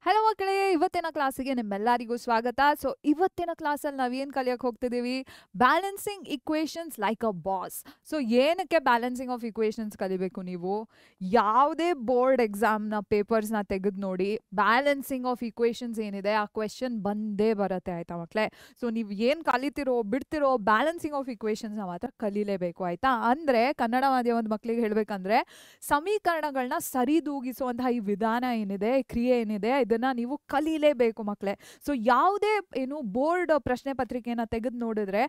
Hello ಮಕ್ಕಳೇ, ಇವತ್ತಿನ ಕ್ಲಾಸಿಗೆ ನಿಮ್ಮೆಲ್ಲರಿಗೂ ಸ್ವಾಗತ. ಸೊ ಇವತ್ತಿನ ಕ್ಲಾಸಲ್ಲಿ ನಾವೇನು ಕಲಿಯಕ್ಕೆ ಹೋಗ್ತಿದ್ದೀವಿ? Balancing equations like a boss. So ಏನಕ್ಕೆ ಬ್ಯಾಲೆನ್ಸಿಂಗ್ ಆಫ್ ಇಕ್ವೇಷನ್ಸ್ ಕಲಿಬೇಕು ನೀವು? ಯಾವುದೇ ಬೋರ್ಡ್ ಎಕ್ಸಾಮ್ನ ಪೇಪರ್ಸ್ನ ತೆಗೆದು ನೋಡಿ, ಬ್ಯಾಲೆನ್ಸಿಂಗ್ ಆಫ್ ಇಕ್ವೇಷನ್ಸ್ ಏನಿದೆ ಆ ಕ್ವೆಶನ್ ಬಂದೇ ಬರುತ್ತೆ, ಆಯಿತಾ ಮಕ್ಕಳೇ? ಸೊ ನೀವು ಏನು ಕಲಿತಿರೋ ಬಿಡ್ತಿರೋ ಬ್ಯಾಲೆನ್ಸಿಂಗ್ ಆಫ್ ಇಕ್ವೇಷನ್ಸ್ನ ಮಾತ್ರ ಕಲೀಲೇಬೇಕು, ಆಯಿತಾ? ಅಂದರೆ ಕನ್ನಡ ಮಾಧ್ಯಮದ ಮಕ್ಕಳಿಗೆ ಹೇಳಬೇಕಂದ್ರೆ ಸಮೀಕರಣಗಳನ್ನ ಸರಿದೂಗಿಸುವಂತಹ ಈ ವಿಧಾನ ಏನಿದೆ, ಕ್ರಿಯೆ ಏನಿದೆ, ಇದನ್ನ ನೀವು ಕಲೀಲೇಬೇಕು ಮಕ್ಕಳೇ. ಸೊ ಯಾವುದೇ ಬೋರ್ಡ್ ಪ್ರಶ್ನೆ ಪತ್ರಿಕೆಯನ್ನು ತೆಗೆದು ನೋಡಿದ್ರೆ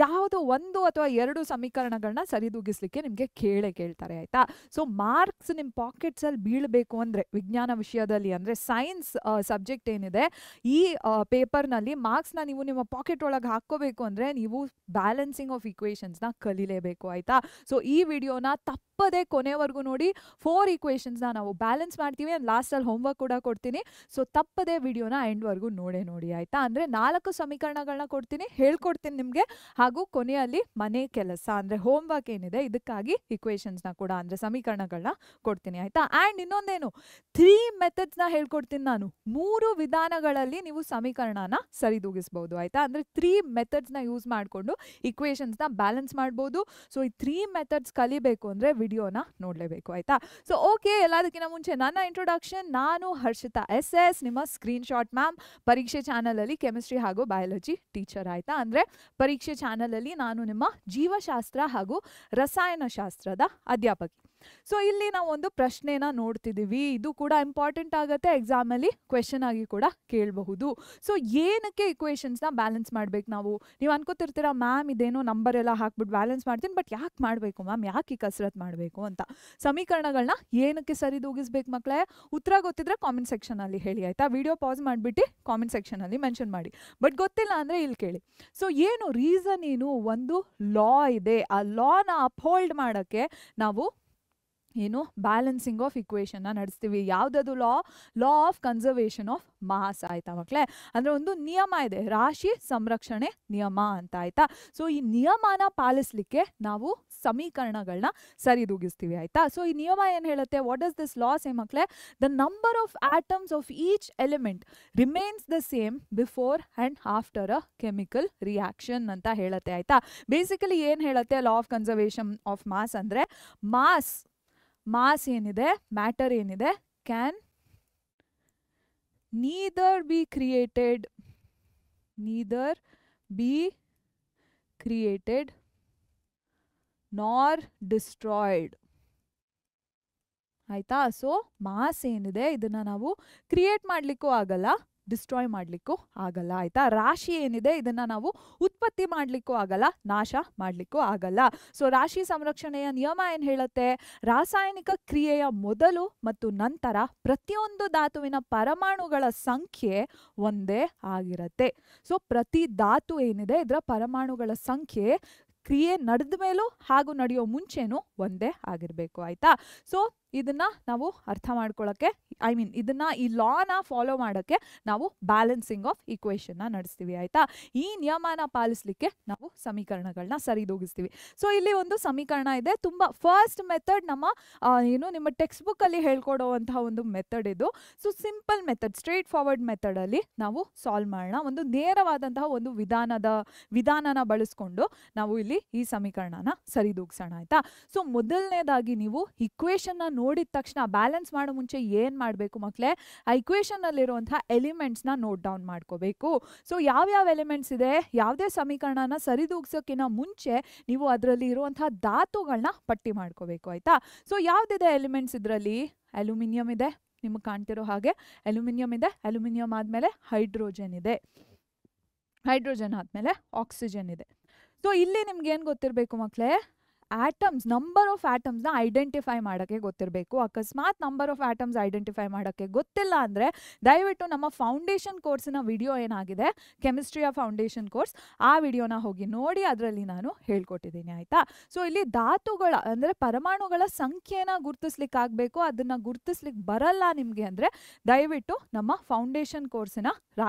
ಯಾವುದೋ ಒಂದು ಅಥವಾ ಎರಡು ಸಮೀಕರಣಗಳನ್ನ ಸರಿದೂಗಿಸ್ಲಿಕ್ಕೆ ನಿಮಗೆ ಕೇಳ್ತಾರೆ, ಆಯ್ತಾ? ಸೊ ಮಾರ್ಕ್ಸ್ ನಿಮ್ಮ ಪಾಕೆಟ್ಸ್ ಅಲ್ಲಿ ಬೀಳಬೇಕು ಅಂದ್ರೆ ವಿಜ್ಞಾನ ವಿಷಯದಲ್ಲಿ, ಅಂದ್ರೆ ಸೈನ್ಸ್ ಸಬ್ಜೆಕ್ಟ್ ಏನಿದೆ ಈ ಪೇಪರ್ನಲ್ಲಿ ಮಾರ್ಕ್ಸ್ನ ನೀವು ನಿಮ್ಮ ಪಾಕೆಟ್ ಒಳಗೆ ಹಾಕೋಬೇಕು ಅಂದ್ರೆ ನೀವು ಬ್ಯಾಲೆನ್ಸಿಂಗ್ ಆಫ್ ಇಕ್ವೇಷನ್ಸ್ನ ಕಲೀಲೇಬೇಕು, ಆಯ್ತಾ? ಸೊ ಈ ವಿಡಿಯೋನ ತಪ್ಪದೆ ಕೊನೆವರೆಗೂ ನೋಡಿ. 4 ಇಕ್ವೇಷನ್ಸ್ನ ನಾವು ಬ್ಯಾಲೆನ್ಸ್ ಮಾಡ್ತೀವಿ. ಲಾಸ್ಟಲ್ಲಿ ಹೋಮ್ವರ್ಕ್ ಕೂಡ ಕೊಡ್ತೀನಿ. ಸೊ ತಪ್ಪದೆ ವಿಡಿಯೋನ ಎಂಡ್ವರೆಗೂ ನೋಡಿ, ಆಯ್ತಾ? ಅಂದರೆ 4 ಸಮೀಕರಣಗಳನ್ನ ಕೊಡ್ತೀನಿ, ಹೇಳ್ಕೊಡ್ತೀನಿ ನಿಮಗೆ. ಹಾಗೂ ಕೊನೆಯಲ್ಲಿ ಮನೆ ಕೆಲಸ ಅಂದರೆ ಹೋಮ್ವರ್ಕ್ ಏನಿದೆ ಇದಕ್ಕಾಗಿ ಇಕ್ವೇಷನ್ಸ್ನ ಕೂಡ ಅಂದರೆ ಸಮೀಕರಣಗಳನ್ನ ಕೊಡ್ತೀನಿ, ಆಯ್ತಾ? ಆ್ಯಂಡ್ ಇನ್ನೊಂದೇನು, 3 ಮೆಥಡ್ಸ್ನ ಹೇಳ್ಕೊಡ್ತೀನಿ ನಾನು. 3 ವಿಧಾನಗಳಲ್ಲಿ ನೀವು ಸಮೀಕರಣನ ಸರಿದೂಗಿಸ್ಬೋದು, ಆಯ್ತಾ? ಅಂದರೆ 3 ಮೆಥಡ್ಸ್ನ ಯೂಸ್ ಮಾಡಿಕೊಂಡು ಇಕ್ವೇಷನ್ಸ್ನ ಬ್ಯಾಲೆನ್ಸ್ ಮಾಡ್ಬೋದು. ಸೊ ಈ 3 ಮೆಥಡ್ಸ್ ಕಲಿಬೇಕು ಅಂದರೆ ವಿಡಿಯೋನ ನೋಡಲೇಬೇಕು, ಆಯ್ತಾ? ಸೊ ಓಕೆ, ಎಲ್ಲದಕ್ಕಿಂತ ಮುಂಚೆ ನನ್ನ ಇಂಟ್ರೊಡಕ್ಷನ್. ನಾನು ಹರ್ಷಿತಾ SS, ನಿಮ್ಮ ಸ್ಕ್ರೀನ್ ಶಾಟ್ ಮ್ಯಾಮ್. ಪರೀಕ್ಷೆ ಚಾನಲಲ್ಲಿ ಕೆಮಿಸ್ಟ್ರಿ ಹಾಗೂ ಬಯಾಲಜಿ ಟೀಚರ್, ಆಯ್ತಾ? ಅಂದರೆ ಪರೀಕ್ಷೆ ಚಾನಲಲ್ಲಿ ನಾನು ನಿಮ್ಮ ಜೀವಶಾಸ್ತ್ರ ಹಾಗೂ ರಸಾಯನಶಾಸ್ತ್ರದ ಅಧ್ಯಾಪಕಿ. ಸೊ ಇಲ್ಲಿ ನಾವು ಒಂದು ಪ್ರಶ್ನೆನ ನೋಡ್ತಿದ್ದೀವಿ. ಇದು ಕೂಡ ಇಂಪಾರ್ಟೆಂಟ್ ಆಗುತ್ತೆ, ಎಕ್ಸಾಮಲ್ಲಿ ಕ್ವೆಶನ್ ಆಗಿ ಕೂಡ ಕೇಳಬಹುದು. ಸೊ ಏನಕ್ಕೆ ಇಕ್ವೇಷನ್ಸ್ನ ಬ್ಯಾಲೆನ್ಸ್ ಮಾಡ್ಬೇಕು ನಾವು? ನೀವು ಅನ್ಕೋತಿರ್ತೀರಾ, ಮ್ಯಾಮ್ ಇದೇನೋ ನಂಬರ್ ಎಲ್ಲ ಹಾಕ್ಬಿಟ್ಟು ಬ್ಯಾಲೆನ್ಸ್ ಮಾಡ್ತೀನಿ, ಬಟ್ ಯಾಕೆ ಮಾಡಬೇಕು ಮ್ಯಾಮ್, ಯಾಕೆ ಈ ಕಸರತ್ ಮಾಡಬೇಕು ಅಂತ. ಸಮೀಕರಣಗಳನ್ನ ಏನಕ್ಕೆ ಸರಿದೂಗಿಸ್ಬೇಕು ಮಕ್ಕಳೇ? ಉತ್ತರ ಗೊತ್ತಿದ್ರೆ ಕಾಮೆಂಟ್ ಸೆಕ್ಷನಲ್ಲಿ ಹೇಳಿ, ಆಯ್ತಾ? ವಿಡಿಯೋ ಪಾಸ್ ಮಾಡಿಬಿಟ್ಟು ಕಾಮೆಂಟ್ ಸೆಕ್ಷನಲ್ಲಿ ಮೆನ್ಷನ್ ಮಾಡಿ. ಬಟ್ ಗೊತ್ತಿಲ್ಲ ಅಂದರೆ ಇಲ್ಲಿ ಕೇಳಿ. ಸೊ ಏನು ರೀಸನ್ ಏನು? ಒಂದು ಲಾ ಇದೆ, ಆ ಲಾನ ಅಪ್ಹೋಲ್ಡ್ ಮಾಡೋಕ್ಕೆ ನಾವು ಬ್ಯಾಲೆನ್ಸಿಂಗ್ ಆಫ್ ಇಕ್ವೇಷನ್ನ ನಡೆಸ್ತೀವಿ. ಯಾವುದದು law? Law of conservation of mass, ಆಯ್ತಾ ಮಕ್ಕಳೇ? ಅಂದರೆ ಒಂದು ನಿಯಮ ಇದೆ, ರಾಶಿ ಸಂರಕ್ಷಣೆ ನಿಯಮ ಅಂತ, ಆಯ್ತಾ? ಸೊ ಈ ನಿಯಮನ ಪಾಲಿಸಲಿಕ್ಕೆ ನಾವು ಸಮೀಕರಣಗಳನ್ನ ಸರಿದೂಗಿಸ್ತೀವಿ, ಆಯ್ತಾ? ಸೊ ಈ ನಿಯಮ ಏನು ಹೇಳುತ್ತೆ? What does this law say ಮಕ್ಕಳೇ? The number of atoms of each element remains the same before and after a chemical reaction ಅಂತ ಹೇಳುತ್ತೆ, ಆಯ್ತಾ? ಬೇಸಿಕಲಿ ಏನು ಹೇಳುತ್ತೆ law of conservation of mass ಅಂದರೆ ಮಾಸ್ ಏನಿದೆ, ಮ್ಯಾಟರ್ ಏನಿದೆ, can neither be created nor destroyed, ಆಯ್ತಾ? ಸೊ ಮಾಸ್ ಏನಿದೆ ಇದನ್ನ ನಾವು ಕ್ರಿಯೇಟ್ ಮಾಡ್ಲಿಕ್ಕೂ ಆಗಲ್ಲ, ಡಿಸ್ಟ್ರಾಯ್ ಮಾಡಲಿಕ್ಕೂ ಆಗಲ್ಲ, ಆಯ್ತಾ? ರಾಶಿ ಏನಿದೆ ಇದನ್ನ ನಾವು ಉತ್ಪತ್ತಿ ಮಾಡಲಿಕ್ಕೂ ಆಗಲ್ಲ, ನಾಶ ಮಾಡಲಿಕ್ಕೂ ಆಗಲ್ಲ. ಸೊ ರಾಶಿ ಸಂರಕ್ಷಣೆಯ ನಿಯಮ ಏನು ಹೇಳುತ್ತೆ? ರಾಸಾಯನಿಕ ಕ್ರಿಯೆಯ ಮೊದಲು ಮತ್ತು ನಂತರ ಪ್ರತಿಯೊಂದು ಧಾತುವಿನ ಪರಮಾಣುಗಳ ಸಂಖ್ಯೆ ಒಂದೇ ಆಗಿರುತ್ತೆ. ಸೊ ಪ್ರತಿ ಧಾತು ಏನಿದೆ ಇದರ ಪರಮಾಣುಗಳ ಸಂಖ್ಯೆ ಕ್ರಿಯೆ ನಡೆದ ಮೇಲೂ ಹಾಗೂ ನಡೆಯೋ ಮುಂಚೆನೂ ಒಂದೇ ಆಗಿರಬೇಕು, ಆಯ್ತಾ? ಸೊ ಇದನ್ನ ನಾವು ಅರ್ಥ ಮಾಡ್ಕೊಳ್ಳೋಕ್ಕೆ, ಇದನ್ನ ಈ ಲಾನ ಫಾಲೋ ಮಾಡೋಕ್ಕೆ ನಾವು ಬ್ಯಾಲೆನ್ಸಿಂಗ್ ಆಫ್ ಇಕ್ವೇಷನ್ನ ನಡೆಸ್ತೀವಿ, ಆಯ್ತಾ? ಈ ನಿಯಮನ ಪಾಲಿಸಲಿಕ್ಕೆ ನಾವು ಸಮೀಕರಣಗಳನ್ನ ಸರಿದೂಗಿಸ್ತೀವಿ. ಸೊ ಇಲ್ಲಿ ಒಂದು ಸಮೀಕರಣ ಇದೆ, ತುಂಬ ಫಸ್ಟ್ ಮೆಥಡ್ ನಿಮ್ಮ ಟೆಕ್ಸ್ಟ್ ಬುಕ್ಕಲ್ಲಿ ಹೇಳ್ಕೊಡುವಂತಹ ಒಂದು ಮೆಥಡ್ ಇದು. So simple method, straightforward ಮೆಥಡಲ್ಲಿ ನಾವು ಸಾಲ್ವ್ ಮಾಡೋಣ. ಒಂದು ನೇರವಾದಂತಹ ಒಂದು ವಿಧಾನನ ಬಳಸ್ಕೊಂಡು ನಾವು ಇಲ್ಲಿ ಈ ಸಮೀಕರಣನ ಸರಿದೂಗಿಸೋಣ, ಆಯ್ತಾ? ಸೊ ಮೊದಲನೇದಾಗಿ ನೀವು ಇಕ್ವೇಷನ್ನ ನೋಡಿದ ತಕ್ಷಣ ಬ್ಯಾಲೆನ್ಸ್ ಮಾಡೋ ಮುಂಚೆ ಏನು ಮಾಡಬೇಕು ಮಕ್ಕಳೇ? ಆ ಇಕ್ವೇಷನ್ನಲ್ಲಿರುವಂತಹ ಎಲಿಮೆಂಟ್ಸ್ನ ನೋಟ್ ಡೌನ್ ಮಾಡ್ಕೋಬೇಕು. ಸೊ ಯಾವ್ಯಾವ ಎಲಿಮೆಂಟ್ಸ್ ಇದೆ, ಯಾವುದೇ ಸಮೀಕರಣನ ಸರಿದೂಗಿಸೋಕ್ಕಿಂತ ಮುಂಚೆ ನೀವು ಅದರಲ್ಲಿ ಇರುವಂತಹ ಧಾತುಗಳನ್ನ ಪಟ್ಟಿ ಮಾಡ್ಕೋಬೇಕು, ಆಯ್ತಾ? ಸೊ ಯಾವುದಿದೆ ಎಲಿಮೆಂಟ್ಸ್ ಇದರಲ್ಲಿ? ಅಲ್ಯೂಮಿನಿಯಂ ಇದೆ, ನಿಮಗೆ ಕಾಣ್ತಿರೋ ಹಾಗೆ ಅಲ್ಯೂಮಿನಿಯಂ ಇದೆ. ಅಲ್ಯೂಮಿನಿಯಂ ಆದಮೇಲೆ ಹೈಡ್ರೋಜನ್ ಇದೆ, ಹೈಡ್ರೋಜನ್ ಆದಮೇಲೆ ಆಕ್ಸಿಜನ್ ಇದೆ. ಸೊ ಇಲ್ಲಿ ನಿಮ್ಗೆ ಏನು ಗೊತ್ತಿರಬೇಕು ಮಕ್ಕಳೇ? ಆಟಮ್ಸ್, ನಂಬರ್ ಆಫ್ ಆಟಮ್ಸ್ನ ಐಡೆಂಟಿಫೈ ಮಾಡೋಕ್ಕೆ ಗೊತ್ತಿರಬೇಕು. ಅಕಸ್ಮಾತ್ ನಂಬರ್ ಆಫ್ ಆಟಮ್ಸ್ ಐಡೆಂಟಿಫೈ ಮಾಡೋಕ್ಕೆ ಗೊತ್ತಿಲ್ಲ ಅಂದರೆ ದಯವಿಟ್ಟು ನಮ್ಮ ಫೌಂಡೇಶನ್ ಕೋರ್ಸಿನ ವಿಡಿಯೋ ಏನಾಗಿದೆ, ಕೆಮಿಸ್ಟ್ರಿಯ ಫೌಂಡೇಶನ್ ಕೋರ್ಸ್, ಆ ವಿಡಿಯೋನ ಹೋಗಿ ನೋಡಿ, ಅದರಲ್ಲಿ ನಾನು ಹೇಳ್ಕೊಟ್ಟಿದ್ದೀನಿ, ಆಯಿತಾ? ಸೊ ಇಲ್ಲಿ ಧಾತುಗಳ ಅಂದರೆ ಪರಮಾಣುಗಳ ಸಂಖ್ಯೆನ ಗುರುತಿಸ್ಲಿಕ್ಕಾಗಬೇಕು. ಅದನ್ನು ಗುರುತಿಸ್ಲಿಕ್ಕೆ ಬರಲ್ಲ ನಿಮಗೆ ಅಂದರೆ ದಯವಿಟ್ಟು ನಮ್ಮ ಫೌಂಡೇಶನ್ ಕೋರ್ಸಿನ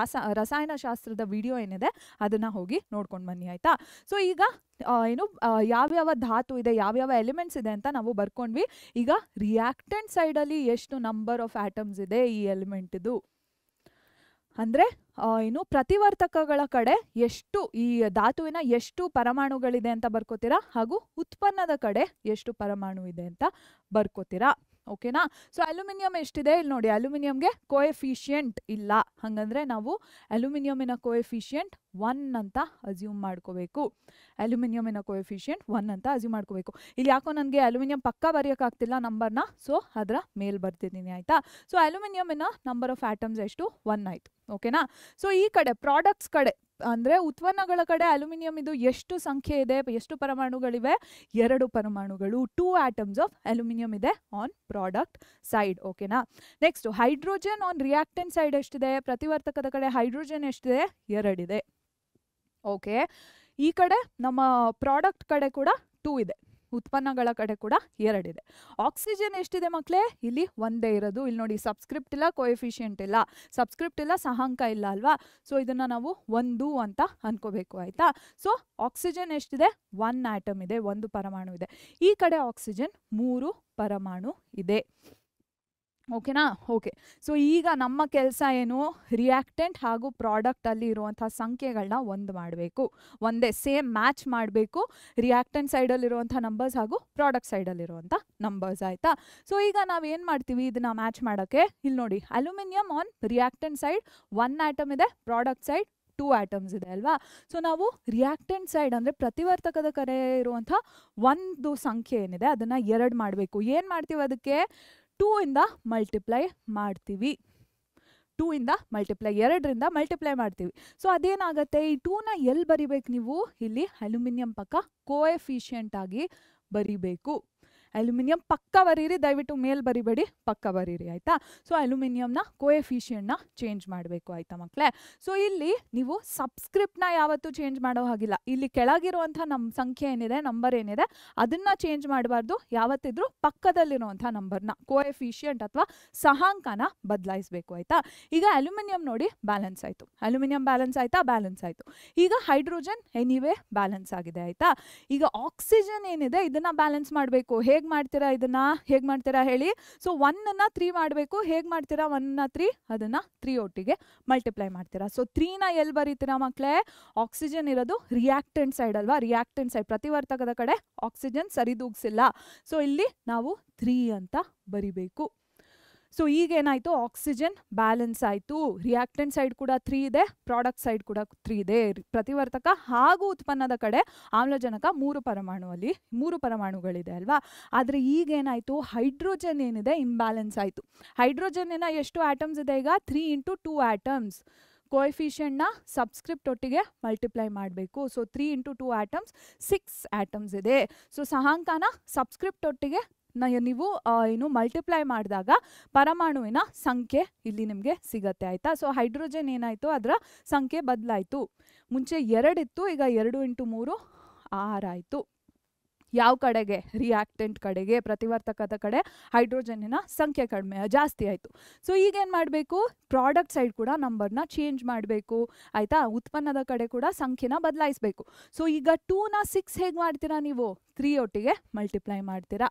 ರಸಾಯನಶಾಸ್ತ್ರದ ವಿಡಿಯೋ ಏನಿದೆ ಅದನ್ನು ಹೋಗಿ ನೋಡ್ಕೊಂಡು ಬನ್ನಿ, ಆಯಿತಾ? ಸೊ ಈಗ ಯಾವ್ಯಾವ ಧಾತು ಇದೆ, ಯಾವ್ಯಾವ ಎಲಿಮೆಂಟ್ಸ್ ಇದೆ ಅಂತ ನಾವು ಬರ್ಕೊಂಡ್ವಿ. ಈಗ ರಿಯಾಕ್ಟೆಂಟ್ ಸೈಡಲ್ಲಿ ಎಷ್ಟು ನಂಬರ್ ಆಫ್ ಆಟಮ್ಸ್ ಇದೆ ಈ ಎಲಿಮೆಂಟ್ ಇದು ಅಂದರೆ ಏನು ಪ್ರತಿವರ್ತಕಗಳ ಕಡೆ ಎಷ್ಟು ಈ ಧಾತುವಿನ ಎಷ್ಟು ಪರಮಾಣುಗಳಿದೆ ಅಂತ ಬರ್ಕೋತೀರಾ, ಹಾಗೂ ಉತ್ಪನ್ನದ ಕಡೆ ಎಷ್ಟು ಪರಮಾಣು ಇದೆ ಅಂತ ಬರ್ಕೋತೀರಾ. ಓಕೆನಾ. ಸೊ ಅಲ್ಯೂಮಿನಿಯಂ ಎಷ್ಟಿದೆ ಇಲ್ಲಿ ನೋಡಿ, ಅಲ್ಯೂಮಿನಿಯಂಗೆ ಕೋಎಫಿಷಿಯಂಟ್ ಇಲ್ಲ, ಹಾಗಂದ್ರೆ ನಾವು ಅಲ್ಯೂಮಿನಿಯಮಿನ ಕೋಎಫಿಷಿಯಂಟ್ 1 ಅಂತ ಅಸ್ಯೂಮ್ ಮಾಡ್ಕೋಬೇಕು. ಅಲ್ಯೂಮಿನಿಯಮಿನ ಕೋಎಫಿಷಿಯಂಟ್ 1 ಅಂತ ಅಸ್ಯೂಮ್ ಮಾಡ್ಕೋಬೇಕು. ಇಲ್ಲಿ ಯಾಕೋ ನನಗೆ ಅಲ್ಯೂಮಿನಿಯಂ ಪಕ್ಕ ಬರೆಯೋಕ್ಕಾಗ್ತಿಲ್ಲ ನಂಬರ್ನ, ಸೊ ಅದರ ಮೇಲ್ ಬರ್ತಿದ್ದೀನಿ ಆಯಿತಾ. ಸೊ ಅಲ್ಯೂಮಿನಿಯಮಿನ ನಂಬರ್ ಆಫ್ ಆಟಮ್ಸ್ ಎಷ್ಟು 1 ಆಯಿತು. ಓಕೆನಾ. ಸೊ ಈ ಕಡೆ ಪ್ರಾಡಕ್ಟ್ಸ್ ಕಡೆ ಅಂದರೆ ಉತ್ಪನ್ನಗಳ ಕಡೆ ಅಲ್ಯೂಮಿನಿಯಂ ಇದು ಎಷ್ಟು ಸಂಖ್ಯೆ ಇದೆ, ಎಷ್ಟು ಪರಮಾಣುಗಳಿವೆ, 2 ಪರಮಾಣುಗಳು, 2 ಆಟಮ್ಸ್ ಆಫ್ ಅಲ್ಯೂಮಿನಿಯಂ ಇದೆ ಆನ್ ಪ್ರಾಡಕ್ಟ್ ಸೈಡ್. ಓಕೆನಾ. Next hydrogen on reactant side ಎಷ್ಟಿದೆ, ಪ್ರತಿವರ್ತಕದ ಕಡೆ ಹೈಡ್ರೋಜನ್ ಎಷ್ಟಿದೆ, 2 ಇದೆ. ಓಕೆ. ಈ ಕಡೆ ನಮ್ಮ ಪ್ರಾಡಕ್ಟ್ ಕಡೆ ಕೂಡ 2 ಇದೆ, ಉತ್ಪನ್ನಗಳ ಕಡೆ ಕೂಡ 2 ಇದೆ. ಆಕ್ಸಿಜನ್ ಎಷ್ಟಿದೆ ಮಕ್ಕಳೇ, ಇಲ್ಲಿ ಒಂದೇ ಇರೋದು. ಇಲ್ಲಿ ನೋಡಿ ಸಬ್ಸ್ಕ್ರಿಪ್ಟ್ ಇಲ್ಲ, ಕೋಎಫಿಷಿಯಂಟ್ ಇಲ್ಲ, ಸಬ್ಸ್ಕ್ರಿಪ್ಟ್ ಇಲ್ಲ, ಸಹಾಂಕ ಇಲ್ಲ ಅಲ್ವಾ. ಸೊ ಇದನ್ನು ನಾವು 1 ಅಂತ ಅನ್ಕೋಬೇಕು ಆಯಿತಾ. ಸೊ ಆಕ್ಸಿಜನ್ ಎಷ್ಟಿದೆ, 1 ಆಟಮ್ ಇದೆ, 1 ಪರಮಾಣು ಇದೆ. ಈ ಕಡೆ ಆಕ್ಸಿಜನ್ 3 ಪರಮಾಣು ಇದೆ. ಓಕೆನಾ. ಓಕೆ. ಸೊ ಈಗ ನಮ್ಮ ಕೆಲಸ ಏನು, ರಿಯಾಕ್ಟೆಂಟ್ ಹಾಗೂ ಪ್ರಾಡಕ್ಟಲ್ಲಿ ಇರುವಂಥ ಸಂಖ್ಯೆಗಳನ್ನ ಒಂದು ಮಾಡಬೇಕು, ಒಂದೇ ಸೇಮ್ ಮ್ಯಾಚ್ ಮಾಡಬೇಕು, ರಿಯಾಕ್ಟೆಂಟ್ ಸೈಡಲ್ಲಿರುವಂಥ ನಂಬರ್ಸ್ ಹಾಗೂ ಪ್ರಾಡಕ್ಟ್ ಸೈಡಲ್ಲಿರುವಂಥ ನಂಬರ್ಸ್ ಆಯಿತಾ. ಸೊ ಈಗ ನಾವೇನು ಮಾಡ್ತೀವಿ ಇದನ್ನು ಮ್ಯಾಚ್ ಮಾಡೋಕ್ಕೆ, ಇಲ್ಲಿ ನೋಡಿ aluminium on reactant side 1 atom ಇದೆ, ಪ್ರಾಡಕ್ಟ್ ಸೈಡ್ 2 ಆಟಮ್ಸ್ ಇದೆ ಅಲ್ವಾ. ಸೊ ನಾವು ರಿಯಾಕ್ಟೆಂಟ್ ಸೈಡ್ ಅಂದರೆ ಪ್ರತಿವರ್ತಕದ ಕಡೆ ಇರುವಂಥ ಒಂದು ಸಂಖ್ಯೆ ಏನಿದೆ ಅದನ್ನು 2 ಮಾಡಬೇಕು. ಏನು ಮಾಡ್ತೀವಿ ಅದಕ್ಕೆ, 2 ಇಂದ ಮಲ್ಟಿಪ್ಲೈ ಮಾಡ್ತೀವಿ. 2 ಇಂದ ಮಲ್ಟಿಪ್ಲೈ, 2ರಿಂದ ಮಲ್ಟಿಪ್ಲೈ ಮಾಡ್ತೀವಿ. ಸೊ ಅದೇನಾಗುತ್ತೆ, ಈ 2ನ ಎಲ್ಲಿ ಬರಿಬೇಕು ನೀವು, ಇಲ್ಲಿ ಅಲ್ಯೂಮಿನಿಯಂ ಪಕ್ಕ ಕೋಎಫಿಷಿಯಂಟ್ ಆಗಿ ಬರಿಬೇಕು. ಅಲ್ಯೂಮಿನಿಯಂ ಪಕ್ಕ ಬರೀರಿ, ದಯವಿಟ್ಟು ಮೇಲ್ ಬರಿಬೇಡಿ, ಪಕ್ಕ ಬರೀರಿ ಆಯಿತಾ. ಸೊ ಅಲ್ಯೂಮಿನಿಯಂನ ಕೋಎಫಿಷಿಯಂಟ್ನ ಚೇಂಜ್ ಮಾಡಬೇಕು ಆಯಿತಾ ಮಕ್ಕಳೇ. ಸೊ ಇಲ್ಲಿ ನೀವು ಸಬ್ಸ್ಕ್ರಿಪ್ಟ್ನ ಯಾವತ್ತೂ ಚೇಂಜ್ ಮಾಡೋ ಹಾಗಿಲ್ಲ. ಇಲ್ಲಿ ಕೆಳಗಿರುವಂಥ ನಮ್ಮ ಸಂಖ್ಯೆ ಏನಿದೆ, ನಂಬರ್ ಏನಿದೆ ಅದನ್ನು ಚೇಂಜ್ ಮಾಡಬಾರ್ದು, ಯಾವತ್ತಿದ್ರೂ ಪಕ್ಕದಲ್ಲಿರುವಂಥ ನಂಬರ್ನ ಕೋಎಫಿಷಿಯಂಟ್ ಅಥವಾ ಸಹಾಂಕನ ಬದಲಾಯಿಸಬೇಕು ಆಯಿತಾ. ಈಗ ಅಲ್ಯೂಮಿನಿಯಂ ನೋಡಿ ಬ್ಯಾಲೆನ್ಸ್ ಆಯಿತು, ಅಲ್ಯೂಮಿನಿಯಂ ಬ್ಯಾಲೆನ್ಸ್ ಆಯಿತಾ, ಬ್ಯಾಲೆನ್ಸ್ ಆಯಿತು. ಈಗ ಹೈಡ್ರೋಜನ್ ಎನಿವೇ ಬ್ಯಾಲೆನ್ಸ್ ಆಗಿದೆ ಆಯಿತಾ. ಈಗ ಆಕ್ಸಿಜನ್ ಏನಿದೆ ಇದನ್ನು ಬ್ಯಾಲೆನ್ಸ್ ಮಾಡಬೇಕು. ಹೇಗೆ ಮಾಡ್ತೀರಾ ಇದನ್ನ, ಹೇಗೆ ಮಾಡ್ತೀರಾ ಹೇಳಿ. ಸೊ 1ನ್ನ 3 ಮಾಡಬೇಕು. ಹೇಗೆ ಮಾಡ್ತೀರಾ, 1ನ್ನ 3, ಅದನ್ನ 3 ಒಟ್ಟಿಗೆ ಮಲ್ಟಿಪ್ಲೈ ಮಾಡ್ತೀರಾ. ಸೊ 3ನ ಎಲ್ಲಿ ಬರೀತೀರಾ ಮಕ್ಕಳೇ, ಆಕ್ಸಿಜನ್ ಇರೋದು ರಿಯಾಕ್ಟೆಂಟ್ ಸೈಡ್ ಅಲ್ವಾ, ರಿಯಾಕ್ಟೆಂಟ್ ಸೈಡ್ ಪ್ರತಿವರ್ತಕದ ಕಡೆ ಆಕ್ಸಿಜನ್ ಸರಿದೂಗಿಸಿಲ್ಲ. ಸೊ ಇಲ್ಲಿ ನಾವು 3 ಅಂತ ಬರಿಬೇಕು. ಸೊ ಈಗೇನಾಯಿತು, ಆಕ್ಸಿಜನ್ ಬ್ಯಾಲೆನ್ಸ್ ಆಯಿತು, ರಿಯಾಕ್ಟೆಂಟ್ ಸೈಡ್ ಕೂಡ 3 ಇದೆ, ಪ್ರಾಡಕ್ಟ್ ಸೈಡ್ ಕೂಡ 3 ಇದೆ, ಪ್ರತಿವರ್ತಕ ಹಾಗೂ ಉತ್ಪನ್ನದ ಕಡೆ ಆಮ್ಲಜನಕ 3 ಪರಮಾಣುವಲ್ಲಿ 3 ಪರಮಾಣುಗಳಿದೆ ಅಲ್ವಾ. ಆದರೆ ಈಗೇನಾಯಿತು, ಹೈಡ್ರೋಜನ್ ಏನಿದೆ ಇಂಬ್ಯಾಲೆನ್ಸ್ ಆಯಿತು. ಹೈಡ್ರೋಜನ್ನಿನ ಎಷ್ಟು ಆಟಮ್ಸ್ ಇದೆ ಈಗ, 3 × 2 ಆಟಮ್ಸ್. ಕೋಎಫಿಷಿಯಂಟ್ನ ಸಬ್ಸ್ಕ್ರಿಪ್ಟ್ ಒಟ್ಟಿಗೆ ಮಲ್ಟಿಪ್ಲೈ ಮಾಡಬೇಕು. ಸೊ 3 × 2 ಆಟಮ್ಸ್ 6 ಆಟಮ್ಸ್ ಇದೆ. ಸೊ ಸಹಾಂಕನ ಸಬ್ಸ್ಕ್ರಿಪ್ಟ್ ಒಟ್ಟಿಗೆ ನೀವು ಏನು ಮಲ್ಟಿಪ್ಲೈ ಮಾಡಿದಾಗ ಪರಮಾಣುವಿನ ಸಂಖ್ಯೆ ಇಲ್ಲಿ ನಿಮಗೆ ಸಿಗತ್ತೆ ಆಯಿತಾ. ಸೊ ಹೈಡ್ರೋಜನ್ ಏನಾಯಿತು, ಅದರ ಸಂಖ್ಯೆ ಬದಲಾಯಿತು. ಮುಂಚೆ 2 ಇತ್ತು, ಈಗ 2 × 3 6 ಆಯಿತು. ಯಾವ ಕಡೆಗೆ, ರಿಯಾಕ್ಟೆಂಟ್ ಕಡೆಗೆ, ಪ್ರತಿವರ್ತಕದ ಕಡೆ ಹೈಡ್ರೋಜನ್ನಿನ ಸಂಖ್ಯೆ ಜಾಸ್ತಿ ಆಯಿತು. ಸೊ ಈಗೇನು ಮಾಡಬೇಕು, ಪ್ರಾಡಕ್ಟ್ ಸೈಡ್ ಕೂಡ ನಂಬರ್ನ ಚೇಂಜ್ ಮಾಡಬೇಕು ಆಯಿತಾ, ಉತ್ಪನ್ನದ ಕಡೆ ಕೂಡ ಸಂಖ್ಯೆನ ಬದಲಾಯಿಸಬೇಕು. ಸೊ ಈಗ 2ನ 6 ಹೇಗೆ ಮಾಡ್ತೀರಾ ನೀವು, 3 ಒಟ್ಟಿಗೆ ಮಲ್ಟಿಪ್ಲೈ ಮಾಡ್ತೀರಾ.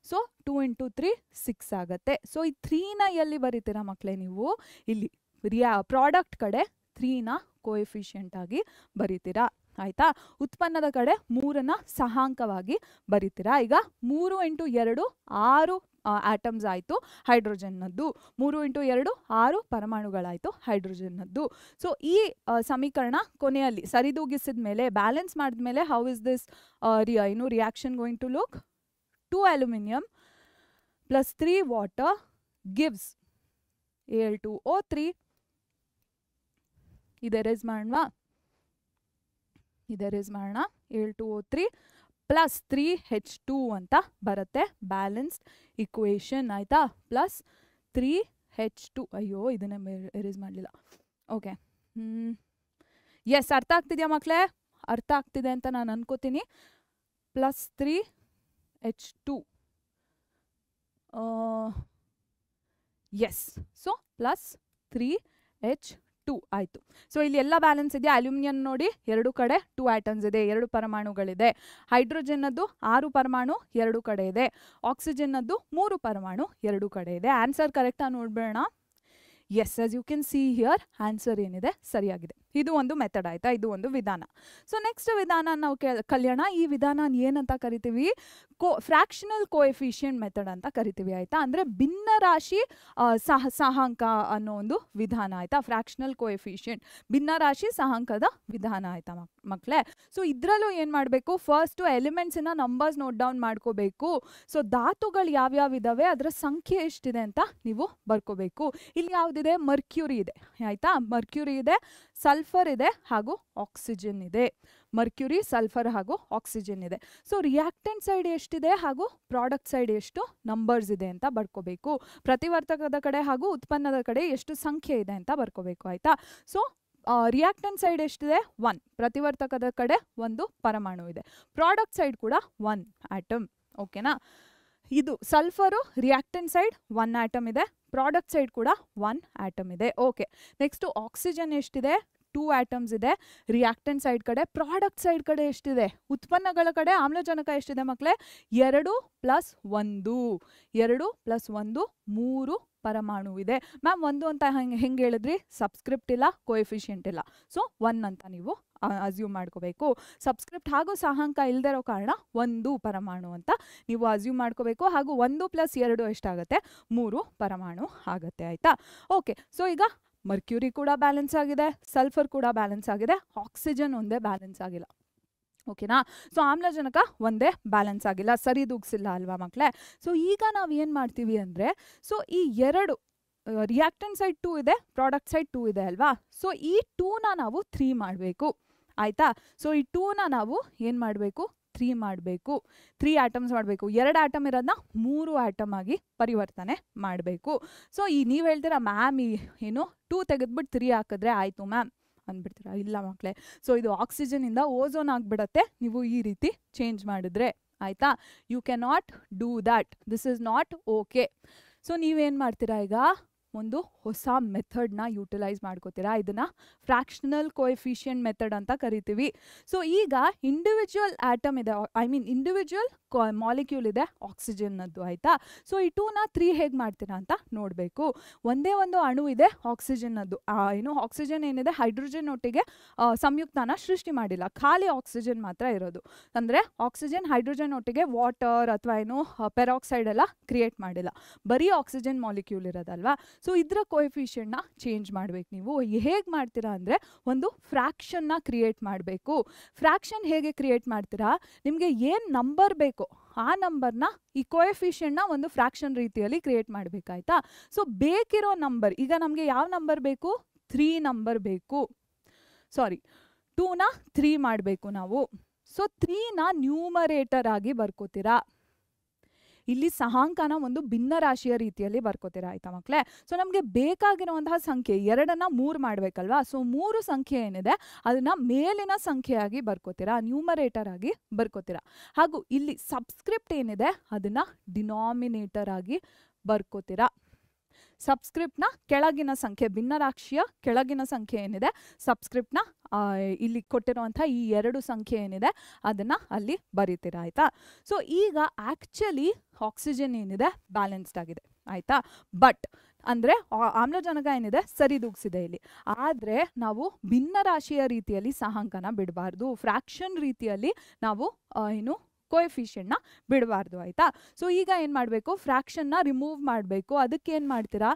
ಸೊ 2 × 3 6 ಆಗುತ್ತೆ. ಸೊ ಈ 3ನ ಎಲ್ಲಿ ಬರೀತೀರಾ ಮಕ್ಕಳೇ ನೀವು, ಇಲ್ಲಿ ಪ್ರಾಡಕ್ಟ್ ಕಡೆ 3ನ ಕೋಎಫಿಷಿಯಂಟ್ ಆಗಿ ಬರೀತೀರಾ ಆಯಿತಾ. ಉತ್ಪನ್ನದ ಕಡೆ 3ನ ಸಹಾಂಕವಾಗಿ ಬರೀತೀರಾ. ಈಗ 3 × 2 6 ಆಟಮ್ಸ್ ಆಯಿತು ಹೈಡ್ರೋಜನ್ನದ್ದು, 3 × 2 6 ಪರಮಾಣುಗಳಾಯಿತು ಹೈಡ್ರೋಜನ್ನದ್ದು. ಸೊ ಈ ಸಮೀಕರಣ ಕೊನೆಯಲ್ಲಿ ಸರಿದೂಗಿಸಿದ ಮೇಲೆ, ಬ್ಯಾಲೆನ್ಸ್ ಮಾಡಿದ ಮೇಲೆ, how is this reaction going to look, 2 aluminum plus 3 water gives Al2O3. ಇದು ಎರೇಸ್ ಮಾಡೋಣ, Al2O3 ಪ್ಲಸ್ 3H2 ಅಂತ ಬರುತ್ತೆ, ಬ್ಯಾಲೆನ್ಸ್ಡ್ ಇಕ್ವೇಷನ್ ಆಯಿತಾ. ಪ್ಲಸ್ 3H2, ಅಯ್ಯೋ ಇದನ್ನೇ ಎರೇಸ್ ಮಾಡಲಿಲ್ಲ. ಓಕೆ, ಎಸ್, ಅರ್ಥ ಆಗ್ತಿದೆಯಾ ಮಕ್ಕಳೇ, ಅರ್ಥ ಆಗ್ತಿದೆ ಅಂತ ನಾನು ಅನ್ಕೋತೀನಿ. Plus 3H2, S. So plus 3H2 ಆಯಿತು. ಸೊ ಇಲ್ಲಿ ಎಲ್ಲ ಬ್ಯಾಲೆನ್ಸ್ ಇದೆಯಾ. ಅಲ್ಯೂಮಿನಿಯಂ ನೋಡಿ 2 ಕಡೆ 2 ಆಟಮ್ಸ್ ಇದೆ, 2 ಪರಮಾಣುಗಳಿದೆ. ಹೈಡ್ರೋಜನ್ನದ್ದು 6 ಪರಮಾಣು 2 ಕಡೆ ಇದೆ. ಆಕ್ಸಿಜನ್ನದ್ದು 3 ಪರಮಾಣು 2 ಕಡೆ ಇದೆ. ಆನ್ಸರ್ ಕರೆಕ್ಟಾಗಿ ನೋಡ್ಬೇಡ. Yes, as you can see here answer ಏನಿದೆ ಸರಿಯಾಗಿದೆ. ಇದು ಒಂದು ಮೆಥಡ್ ಆಯ್ತಾ, ಇದು ಒಂದು ವಿಧಾನ. ಸೊ ನೆಕ್ಸ್ಟ್ ವಿಧಾನ ನಾವು ಕಲ್ಯಾಣ. ಈ ವಿಧಾನ ಏನಂತ ಕರಿತೀವಿ? ಫ್ರಾಕ್ಷನಲ್ ಕೋಎಫಿಷಿಯಂಟ್ ಮೆಥಡ್ ಅಂತ ಕರಿತೀವಿ ಆಯ್ತಾ. ಅಂದ್ರೆ ಭಿನ್ನರಾಶಿ ಸಹಾಂಕ ಅನ್ನೋ ಒಂದು ವಿಧಾನ ಆಯ್ತಾ. ಫ್ರಾಕ್ಷನಲ್ ಕೋಎಫಿಷಿಯಂಟ್ ಭಿನ್ನರಾಶಿ ಸಹಾಂಕದ ವಿಧಾನ ಆಯ್ತಾ ಮಕ್ಕಳೇ. ಸೊ ಇದ್ರಲ್ಲೂ ಏನ್ ಮಾಡಬೇಕು, ಫಸ್ಟ್ ಎಲಿಮೆಂಟ್ಸ್ ನ ನಂಬರ್ಸ್ ನೋಟ್ ಡೌನ್ ಮಾಡ್ಕೋಬೇಕು. ಸೊ ಧಾತುಗಳು ಯಾವ್ಯಾವ ಇದಾವೆ, ಅದರ ಸಂಖ್ಯೆ ಎಷ್ಟಿದೆ ಅಂತ ನೀವು ಬರ್ಕೋಬೇಕು. ಇಲ್ಲಿ ಯಾವ್ದಿದೆ, ಮರ್ಕ್ಯೂರಿ ಇದೆ ಆಯ್ತಾ. ಮರ್ಕ್ಯೂರಿ ಇದೆ, ಸಲ್ಫರ್ ಇದೆ ಹಾಗೂ ಆಕ್ಸಿಜನ್ ಇದೆ. ಮರ್ಕ್ಯೂರಿ, ಸಲ್ಫರ್ ಹಾಗೂ ಆಕ್ಸಿಜನ್ ಇದೆ. ಸೊ ರಿಯಾಕ್ಟೆಂಟ್ ಸೈಡ್ ಎಷ್ಟಿದೆ ಹಾಗೂ ಪ್ರಾಡಕ್ಟ್ ಸೈಡ್ ಎಷ್ಟು ನಂಬರ್ಸ್ ಇದೆ ಅಂತ ಬರ್ಕೋಬೇಕು. ಪ್ರತಿವರ್ತಕದ ಕಡೆ ಹಾಗೂ ಉತ್ಪನ್ನದ ಕಡೆ ಎಷ್ಟು ಸಂಖ್ಯೆ ಇದೆ ಅಂತ ಬರ್ಕೋಬೇಕು ಆಯ್ತಾ. ಸೊ ರಿಯಾಕ್ಟೆಂಟ್ ಸೈಡ್ ಎಷ್ಟಿದೆ, 1. ಪ್ರತಿವರ್ತಕದ ಕಡೆ 1 ಪರಮಾಣು ಇದೆ. ಪ್ರಾಡಕ್ಟ್ ಸೈಡ್ ಕೂಡ 1 ಆಟಮ್. ಓಕೆನಾ. ಇದು ಸಲ್ಫರು ರಿಯಾಕ್ಟೆಂಟ್ ಸೈಡ್ 1 ಆಟಮ್ ಇದೆ, ಪ್ರಾಡಕ್ಟ್ ಸೈಡ್ ಕೂಡ 1 ಆಟಮ್ ಇದೆ. ಓಕೆ, ನೆಕ್ಸ್ಟ್ ಆಕ್ಸಿಜನ್ ಎಷ್ಟಿದೆ, 2 ಆಟಮ್ಸ್ ಇದೆ ರಿಯಾಕ್ಟೆಂಟ್ ಸೈಡ್ ಕಡೆ. ಪ್ರಾಡಕ್ಟ್ ಸೈಡ್ ಕಡೆ ಎಷ್ಟಿದೆ, ಉತ್ಪನ್ನಗಳ ಕಡೆ ಆಮ್ಲಜನಕ ಎಷ್ಟಿದೆ ಮಕ್ಕಳೇ, 2 + 1. 2 + 1 3 ಪರಮಾಣು ಇದೆ. ಮ್ಯಾಮ್ 1 ಅಂತ ಹೆಂಗೆ ಹೇಳಿದ್ರಿ, ಸಬ್ಸ್ಕ್ರಿಪ್ಟ್ ಇಲ್ಲ, ಕೋಎಫಿಷಿಯಂಟ್ ಇಲ್ಲ. ಸೊ 1 ಅಂತ ನೀವು ಅಸ್ಯೂಮ್ ಮಾಡ್ಕೋಬೇಕು. ಸಬ್ಸ್ಕ್ರಿಪ್ಟ್ ಹಾಗೂ ಸಹಾಂಕ ಇಲ್ಲದೆ ಇರೋ ಕಾರಣ 1 ಪರಮಾಣು ಅಂತ ನೀವು ಅಸ್ಯೂಮ್ ಮಾಡ್ಕೋಬೇಕು. ಹಾಗೂ 1 + 2 ಎಷ್ಟಾಗುತ್ತೆ, 3 ಪರಮಾಣು ಆಗುತ್ತೆ ಆಯ್ತಾ. ಓಕೆ, ಸೊ ಈಗ ಮರ್ಕ್ಯೂರಿ ಕೂಡ ಬ್ಯಾಲೆನ್ಸ್ ಆಗಿದೆ, ಸಲ್ಫರ್ ಕೂಡ ಬ್ಯಾಲೆನ್ಸ್ ಆಗಿದೆ, ಆಕ್ಸಿಜನ್ ಒಂದೇ ಬ್ಯಾಲೆನ್ಸ್ ಆಗಿಲ್ಲ. ಓಕೆನಾ. ಸೊ ಆಮ್ಲಜನಕ ಒಂದೇ ಬ್ಯಾಲೆನ್ಸ್ ಆಗಿಲ್ಲ, ಸರಿದೂಗಿಸಿಲ್ಲ ಅಲ್ವಾ ಮಕ್ಕಳೇ. ಸೊ ಈಗ ನಾವು ಏನು ಮಾಡ್ತೀವಿ ಅಂದರೆ, ಸೊ ಈ ಎರಡು ರಿಯಾಕ್ಟೆಂಟ್ ಸೈಡ್ 2 ಇದೆ, ಪ್ರಾಡಕ್ಟ್ ಸೈಡ್ 2 ಇದೆ ಅಲ್ವಾ. ಸೊ ಈ 2ನ ನಾವು 3 ಮಾಡಬೇಕು ಆಯ್ತಾ. ಸೊ ಈ 2ನ ನಾವು ಏನು ಮಾಡಬೇಕು, 3 ಮಾಡಬೇಕು. 3 ಆಟಮ್ಸ್ ಮಾಡಬೇಕು. 2 ಆಟಮ್ ಇರೋದನ್ನ 3 ಆಟಮ್ ಆಗಿ ಪರಿವರ್ತನೆ ಮಾಡಬೇಕು. ಸೊ ಈ ನೀವು ಹೇಳ್ತೀರಾ ಮ್ಯಾಮ್ ಏನು 2 ತೆಗೆದ್ಬಿಟ್ಟು 3 ಹಾಕಿದ್ರೆ ಆಯಿತು ಮ್ಯಾಮ್ ಅಂದ್ಬಿಡ್ತೀರಾ. ಇಲ್ಲ ಮಕ್ಕಳೇ. ಸೊ ಇದು ಆಕ್ಸಿಜನಿಂದ ಓಝೋನ್ ಆಗಿಬಿಡತ್ತೆ ನೀವು ಈ ರೀತಿ ಚೇಂಜ್ ಮಾಡಿದ್ರೆ ಆಯಿತಾ. You can not do that, this is not okay. So ನೀವೇನು ಮಾಡ್ತೀರಾ, ಈಗ ಒಂದು ಹೊಸ ಮೆಥಡ್ನ ಯೂಟಿಲೈಸ್ ಮಾಡ್ಕೋತೀರಾ. ಇದನ್ನ ಫ್ರಾಕ್ಷನಲ್ ಕೋಎಫಿಷಿಯಂಟ್ ಮೆಥಡ್ ಅಂತ ಕರಿತೀವಿ. ಸೊ ಈಗ ಇಂಡಿವಿಜುವಲ್ ಆಟಮ್ ಇದೆ, ಐ ಮೀನ್ ಇಂಡಿವಿಜುವಲ್ ಮಾಲಿಕ್ಯೂಲ್ ಇದೆ ಆಕ್ಸಿಜನ್ನದ್ದು ಆಯ್ತಾ. ಸೊ ಈ 2ನ 3 ಹೇಗೆ ಮಾಡ್ತೀರಾ ಅಂತ ನೋಡಬೇಕು. ಒಂದೇ ಒಂದು ಅಣು ಇದೆ ಆಕ್ಸಿಜನ್ನದ್ದು. ಏನು ಆಕ್ಸಿಜನ್ ಏನಿದೆ ಹೈಡ್ರೋಜನ್ ಒಟ್ಟಿಗೆ ಸಂಯುಕ್ತನ ಸೃಷ್ಟಿ ಮಾಡಿಲ್ಲ, ಖಾಲಿ ಆಕ್ಸಿಜನ್ ಮಾತ್ರ ಇರೋದು. ಅಂದರೆ ಆಕ್ಸಿಜನ್ ಹೈಡ್ರೋಜನ್ ಒಟ್ಟಿಗೆ ವಾಟರ್ ಅಥವಾ ಏನು ಪೆರಾಕ್ಸೈಡ್ ಎಲ್ಲ ಕ್ರಿಯೇಟ್ ಮಾಡಿಲ್ಲ, ಬರೀ ಆಕ್ಸಿಜನ್ ಮಾಲಿಕ್ಯೂಲ್ ಇರೋದಲ್ವಾ. ಸೊ ಇದರ ಕೋಎಫಿಷಿಯಂಟ್ನ ಚೇಂಜ್ ಮಾಡಬೇಕು. ನೀವು ಹೇಗೆ ಮಾಡ್ತೀರಾ ಅಂದರೆ, ಒಂದು ಫ್ರಾಕ್ಷನ್ನ ಕ್ರಿಯೇಟ್ ಮಾಡಬೇಕು. ಫ್ರಾಕ್ಷನ್ ಹೇಗೆ ಕ್ರಿಯೇಟ್ ಮಾಡ್ತೀರಾ, ನಿಮಗೆ ಏನು ನಂಬರ್ ಬೇಕು ಆ ನಂಬರ್ನ ಈ ಕೋಎಫಿಷಿಯಂಟ್ನ ಒಂದು ಫ್ರಾಕ್ಷನ್ ರೀತಿಯಲ್ಲಿ ಕ್ರಿಯೇಟ್ ಮಾಡಬೇಕಾಯ್ತಾ. ಸೊ ಬೇಕಿರೋ ನಂಬರ್, ಈಗ ನಮಗೆ ಯಾವ ನಂಬರ್ ಬೇಕು, 3 ನಂಬರ್ ಬೇಕು. ಸಾರಿ, 2ನ 3 ಮಾಡಬೇಕು ನಾವು. ಸೊ 3ನ ನ್ಯೂಮರೇಟರ್ ಆಗಿ ಬರ್ಕೋತೀರಾ. ಇಲ್ಲಿ ಸಹಾಂಕನ ಒಂದು ಭಿನ್ನ ರಾಶಿಯ ರೀತಿಯಲ್ಲಿ ಬರ್ಕೋತೀರಾ ಆಯ್ತಾ ಮಕ್ಕಳೇ. ಸೊ ನಮಗೆ ಬೇಕಾಗಿರುವಂತಹ ಸಂಖ್ಯೆ 2ನ್ನ 3 ಮಾಡಬೇಕಲ್ವಾ. ಸೊ 3 ಸಂಖ್ಯೆ ಏನಿದೆ ಅದನ್ನ ಮೇಲಿನ ಸಂಖ್ಯೆಯಾಗಿ ಬರ್ಕೋತೀರಾ, ನ್ಯೂಮರೇಟರ್ ಆಗಿ ಬರ್ಕೋತೀರಾ. ಹಾಗೂ ಇಲ್ಲಿ ಸಬ್ಸ್ಕ್ರಿಪ್ಟ್ ಏನಿದೆ ಅದನ್ನ ಡಿನಾಮಿನೇಟರ್ ಆಗಿ ಬರ್ಕೋತೀರಾ. ಸಬ್ಸ್ಕ್ರಿಪ್ಟ್ನ ಕೆಳಗಿನ ಸಂಖ್ಯೆ, ಭಿನ್ನರಾಶಿಯ ಕೆಳಗಿನ ಸಂಖ್ಯೆ ಏನಿದೆ ಸಬ್ಸ್ಕ್ರಿಪ್ಟ್ನ ಇಲ್ಲಿ ಕೊಟ್ಟಿರುವಂಥ ಈ 2 ಸಂಖ್ಯೆ ಏನಿದೆ ಅದನ್ನು ಅಲ್ಲಿ ಬರೀತೀರಾ ಆಯಿತಾ. ಸೊ ಈಗ ಆ್ಯಕ್ಚುಲಿ ಆಕ್ಸಿಜನ್ ಏನಿದೆ ಬ್ಯಾಲೆನ್ಸ್ಡ್ ಆಗಿದೆ ಆಯಿತಾ. ಬಟ್ ಅಂದರೆ ಆಮ್ಲಜನಕ ಏನಿದೆ ಸರಿದೂಗಿಸಿದೆ ಇಲ್ಲಿ. ಆದರೆ ನಾವು ಭಿನ್ನರಾಶಿಯ ರೀತಿಯಲ್ಲಿ ಸಹಾಂಕನ ಬಿಡಬಾರ್ದು, ಫ್ರಾಕ್ಷನ್ ರೀತಿಯಲ್ಲಿ ನಾವು ಏನು ಕೋಎಫಿಷಿಯಂಟ್ನ ಬಿಡಬಾರ್ದು ಆಯಿತಾ. ಸೊ ಈಗ ಏನು ಮಾಡಬೇಕು, ಫ್ರಾಕ್ಷನ್ನ ರಿಮೂವ್ ಮಾಡಬೇಕು. ಅದಕ್ಕೆ ಏನು ಮಾಡ್ತೀರಾ,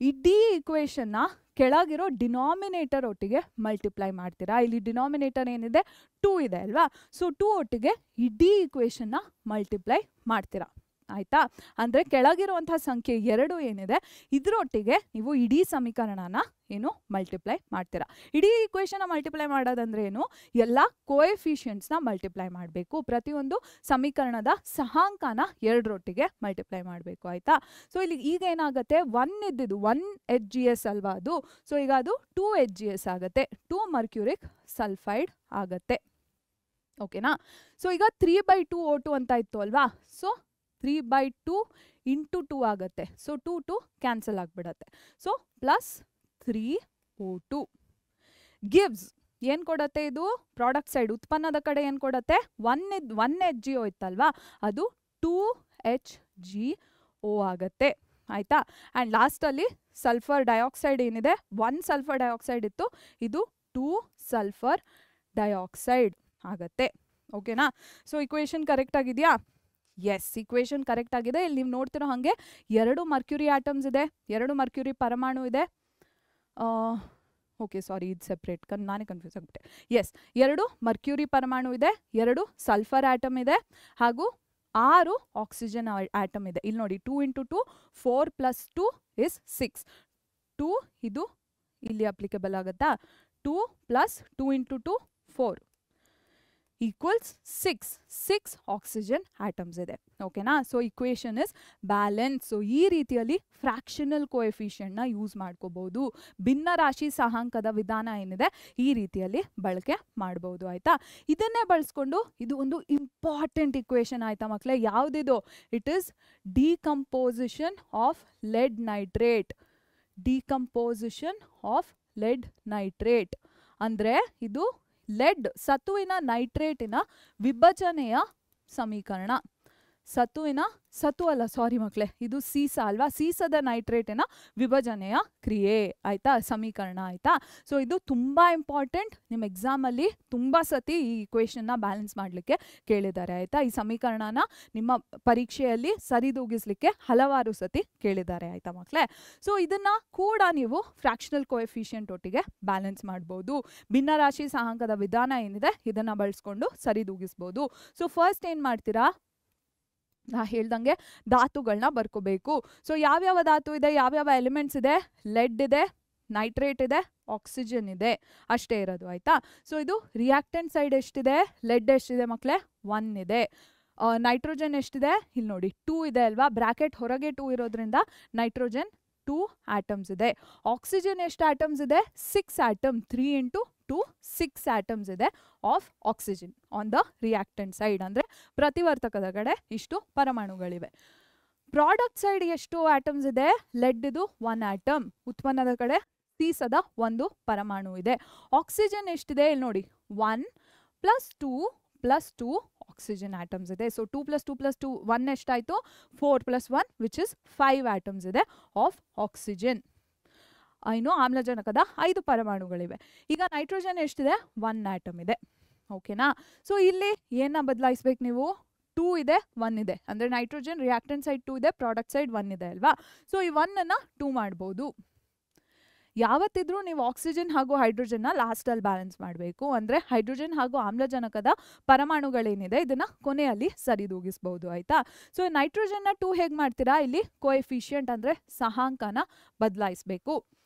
ಇಡೀ ಇಕ್ವೇಷನ್ನ ಕೆಳಗಿರೋ ಡಿನಾಮಿನೇಟರ್ ಒಟ್ಟಿಗೆ ಮಲ್ಟಿಪ್ಲೈ ಮಾಡ್ತೀರಾ. ಇಲ್ಲಿ ಡಿನಾಮಿನೇಟರ್ ಏನಿದೆ 2 ಇದೆ ಅಲ್ವಾ. ಸೊ 2 ಒಟ್ಟಿಗೆ ಇಡೀ ಇಕ್ವೇಷನ್ನ ಮಲ್ಟಿಪ್ಲೈ ಮಾಡ್ತೀರಾ ಆಯಿತಾ. ಅಂದರೆ ಕೆಳಗಿರುವಂಥ ಸಂಖ್ಯೆ 2 ಏನಿದೆ ಇದರೊಟ್ಟಿಗೆ ನೀವು ಇಡೀ ಸಮೀಕರಣನ ಏನು ಮಲ್ಟಿಪ್ಲೈ ಮಾಡ್ತೀರಾ. ಇಡೀ ಇಕ್ವೇಷನ್ನ ಮಲ್ಟಿಪ್ಲೈ ಮಾಡೋದಂದ್ರೆ ಏನು, ಎಲ್ಲ ಕೋಎಫಿಷಿಯಂಟ್ಸ್ನ ಮಲ್ಟಿಪ್ಲೈ ಮಾಡಬೇಕು. ಪ್ರತಿಯೊಂದು ಸಮೀಕರಣದ ಸಹಾಂಕನ 2ರೊಟ್ಟಿಗೆ ಮಲ್ಟಿಪ್ಲೈ ಮಾಡಬೇಕು ಆಯಿತಾ. ಸೊ ಇಲ್ಲಿ ಈಗ ಏನಾಗುತ್ತೆ, 1 ಇದ್ದಿದ್ದು 1 HgS ಅಲ್ವಾ ಅದು. ಸೊ ಈಗ ಅದು 2 HgS ಆಗುತ್ತೆ, 2 ಮರ್ಕ್ಯೂರಿಕ್ ಸಲ್ಫೈಡ್ ಆಗುತ್ತೆ. ಓಕೆನಾ. ಸೊ ಈಗ 3/2 O2 ಅಂತ ಇತ್ತು ಅಲ್ವಾ. ಸೊ 3/2 × 2 ಆಗುತ್ತೆ. ಸೊ 2 ಕ್ಯಾನ್ಸಲ್ ಆಗಿಬಿಡತ್ತೆ. ಸೊ +3O2 ಗಿವ್ಸ್ ಏನು ಕೊಡತ್ತೆ, ಇದು ಪ್ರಾಡಕ್ಟ್ ಸೈಡ್ ಉತ್ಪನ್ನದ ಕಡೆ ಏನು ಕೊಡತ್ತೆ, 1 HgO ಇತ್ತಲ್ವಾ, ಅದು 2 HgO ಆಗುತ್ತೆ ಆಯಿತಾ. ಆ್ಯಂಡ್ ಲಾಸ್ಟಲ್ಲಿ ಸಲ್ಫರ್ ಡೈಆಕ್ಸೈಡ್ ಏನಿದೆ 1 ಸಲ್ಫರ್ ಡೈಆಕ್ಸೈಡ್ ಇತ್ತು, ಇದು 2 ಸಲ್ಫರ್ ಡೈಆಕ್ಸೈಡ್ ಆಗತ್ತೆ. ಓಕೆನಾ? ಸೊ ಇಕ್ವೇಷನ್ ಕರೆಕ್ಟ್ ಆಗಿದೆಯಾ? ಎಸ್, ಇಕ್ವೇಷನ್ ಕರೆಕ್ಟ್ ಆಗಿದೆ. ಇಲ್ಲಿ ನೀವು ನೋಡ್ತಿರೋ ಹಾಗೆ 2 ಮರ್ಕ್ಯೂರಿ ಆಟಮ್ಸ್ ಇದೆ, 2 ಮರ್ಕ್ಯೂರಿ ಪರಮಾಣು ಇದೆ. ಓಕೆ, ಸಾರಿ, ಇದು ಸೆಪ್ರೇಟ್, ನಾನೇ ಕನ್ಫ್ಯೂಸ್ ಆಗಿಬಿಟ್ಟೆ. ಎಸ್, 2 ಮರ್ಕ್ಯೂರಿ ಪರಮಾಣು ಇದೆ, 2 ಸಲ್ಫರ್ ಆಟಮ್ ಇದೆ, ಹಾಗೂ 6 ಆಕ್ಸಿಜನ್ ಆಟಮ್ ಇದೆ. ಇಲ್ಲಿ ನೋಡಿ, 2 × 2 4 + 2 is 6. 2 ಇದು ಇಲ್ಲಿ ಅಪ್ಲಿಕಬಲ್ ಆಗುತ್ತಾ? 2 + 2 × 2 4 ಈಕ್ವಲ್ಸ್ 6 ಆಕ್ಸಿಜನ್ ಆಟಮ್ಸ್ ಇದೆ. ಓಕೆನಾ? So equation is balance. So ಈ ರೀತಿಯಲ್ಲಿ ಫ್ರಾಕ್ಷನಲ್ ಕೋಎಫಿಷಿಯಂಟ್ನ ಯೂಸ್ ಮಾಡ್ಕೋಬಹುದು. ಭಿನ್ನ ರಾಶಿ ಸಹಾಂಕದ ವಿಧಾನ ಏನಿದೆ ಈ ರೀತಿಯಲ್ಲಿ ಬಳಕೆ ಮಾಡ್ಬೋದು. ಆಯ್ತಾ? ಇದನ್ನೇ ಬಳಸ್ಕೊಂಡು ಇದು ಒಂದು ಇಂಪಾರ್ಟೆಂಟ್ ಇಕ್ವೇಷನ್ ಆಯ್ತಾ ಮಕ್ಕಳೇ? ಯಾವುದಿದು? It is decomposition of lead nitrate. Decomposition of lead nitrate ಅಂದರೆ ಇದು ಲೆಡ್ ಸತುವಿನ ನೈಟ್ರೇಟಿನ ವಿಭಜನೆಯ ಸಮೀಕರಣ. ಸತು ಅಲ್ಲ, ಸಾರಿ ಮಕ್ಕಳೇ, ಇದು ಸೀಸ ಅಲ್ವಾ? ಸೀಸದ ನೈಟ್ರೇಟಿನ ವಿಭಜನೆಯ ಕ್ರಿಯೆ. ಆಯ್ತಾ? ಸಮೀಕರಣ. ಆಯ್ತಾ? ಸೊ ಇದು ತುಂಬಾ ಇಂಪಾರ್ಟೆಂಟ್. ನಿಮ್ಮ ಎಕ್ಸಾಮಲ್ಲಿ ತುಂಬಾ ಸತಿ ಈ ಇಕ್ವೇಷನ್ನ ಬ್ಯಾಲೆನ್ಸ್ ಮಾಡಲಿಕ್ಕೆ ಕೇಳಿದ್ದಾರೆ. ಆಯ್ತಾ? ಈ ಸಮೀಕರಣನ ನಿಮ್ಮ ಪರೀಕ್ಷೆಯಲ್ಲಿ ಸರಿದೂಗಿಸ್ಲಿಕ್ಕೆ ಹಲವಾರು ಸತಿ ಕೇಳಿದ್ದಾರೆ. ಆಯ್ತಾ ಮಕ್ಕಳೇ? ಸೊ ಇದನ್ನ ಕೂಡ ನೀವು ಫ್ರಾಕ್ಷನಲ್ ಕೋಎಫಿಷಿಯಂಟ್ ಒಟ್ಟಿಗೆ ಬ್ಯಾಲೆನ್ಸ್ ಮಾಡ್ಬೋದು. ಭಿನ್ನರಾಶಿ ಸಹಾಂಕದ ವಿಧಾನ ಏನಿದೆ ಇದನ್ನ ಬಳಸ್ಕೊಂಡು ಸರಿದೂಗಿಸ್ಬೋದು. ಸೊ ಫಸ್ಟ್ ಏನ್ ಮಾಡ್ತೀರಾ? ನಾ ಹೇಳ್ದಂಗೆ ಧಾತುಗಳನ್ನ ಬರ್ಕೋಬೇಕು. ಸೊ ಯಾವ್ಯಾವ ಧಾತು ಇದೆ, ಯಾವ್ಯಾವ ಎಲಿಮೆಂಟ್ಸ್ ಇದೆ? ಲೆಡ್ ಇದೆ, ನೈಟ್ರೇಟ್ ಇದೆ, ಆಕ್ಸಿಜನ್ ಇದೆ, ಅಷ್ಟೇ ಇರೋದು. ಆಯ್ತಾ? ಸೊ ಇದು ರಿಯಾಕ್ಟೆಂಟ್ ಸೈಡ್ ಎಷ್ಟಿದೆ? ಲೆಡ್ ಎಷ್ಟಿದೆ ಮಕ್ಕಳೇ? 1 ಇದೆ. ನೈಟ್ರೋಜನ್ ಎಷ್ಟಿದೆ? ಇಲ್ಲಿ ನೋಡಿ 2 ಇದೆ ಅಲ್ವಾ? ಬ್ರಾಕೆಟ್ ಹೊರಗೆ 2 ಇರೋದ್ರಿಂದ ನೈಟ್ರೋಜನ್ 2 ಆಟಮ್ಸ್ ಇದೆ. ಆಕ್ಸಿಜನ್ ಎಷ್ಟು ಆಟಮ್ಸ್ ಇದೆ? 6 ಆಟಮ್. 3 × 2 6 ಆಟಮ್ಸ್ ಇದೆ of oxygen on the reactant side. ಅಂದರೆ ಪ್ರತಿವರ್ತಕದ ಕಡೆ ಇಷ್ಟು ಪರಮಾಣುಗಳಿವೆ. ಪ್ರಾಡಕ್ಟ್ ಸೈಡ್ ಎಷ್ಟು ಆಟಮ್ಸ್ ಇದೆ? ಲೆಡ್ ಇದು 1 ಆಟಮ್. ಉತ್ಪನ್ನದ ಕಡೆ ಸೀಸದ 1 ಪರಮಾಣು ಇದೆ. ಆಕ್ಸಿಜನ್ ಎಷ್ಟಿದೆ? ಇಲ್ಲಿ ನೋಡಿ 1 + 2 + 2 ಆಕ್ಸಿಜನ್ ಆಟಮ್ಸ್ ಇದೆ. ಸೊ 2 + 2 + 2 1 ಎಷ್ಟಾಯಿತು? 4 + 1 ವಿಚ್ ಇಸ್ 5 ಆಟಮ್ಸ್ ಇದೆ ಆಫ್ ಆಕ್ಸಿಜನ್. ಇನ್ನು ಆಮ್ಲಜನಕದ 5 ಪರಮಾಣುಗಳಿವೆ. ಈಗ ನೈಟ್ರೋಜನ್ ಎಷ್ಟಿದೆ? 1 ಆಟಮ್ ಇದೆ. ಓಕೆನಾ? ಸೊ ಇಲ್ಲಿ ಏನ ಬದಲಾಯಿಸ್ಬೇಕು ನೀವು? 2 ಇದೆ, 1 ಇದೆ. ಅಂದರೆ ನೈಟ್ರೋಜನ್ ರಿಯಾಕ್ಟೆಂಟ್ ಸೈಡ್ 2 ಇದೆ, ಪ್ರಾಡಕ್ಟ್ ಸೈಡ್ 1 ಇದೆ ಅಲ್ವಾ? ಸೊ ಈ 1 2 ಮಾಡ್ಬೋದು. ಯಾವತ್ತಿದ್ರೂ ನೀವು ಆಕ್ಸಿಜನ್ ಹಾಗೂ ಹೈಡ್ರೋಜನ್ನ ಲಾಸ್ಟಲ್ಲಿ ಬ್ಯಾಲೆನ್ಸ್ ಮಾಡಬೇಕು. ಅಂದರೆ ಹೈಡ್ರೋಜನ್ ಹಾಗೂ ಆಮ್ಲಜನಕದ ಪರಮಾಣುಗಳೇನಿದೆ ಇದನ್ನ ಕೊನೆಯಲ್ಲಿ ಸರಿದೂಗಿಸ್ಬೋದು. ಆಯ್ತಾ? ಸೊ ನೈಟ್ರೋಜನ್ನ 2 ಹೇಗೆ ಮಾಡ್ತೀರಾ? ಇಲ್ಲಿ ಕೋಎಫಿಷಿಯಂಟ್ ಅಂದರೆ ಸಹಾಂಕನ ಬದಲಾಯಿಸಬೇಕು.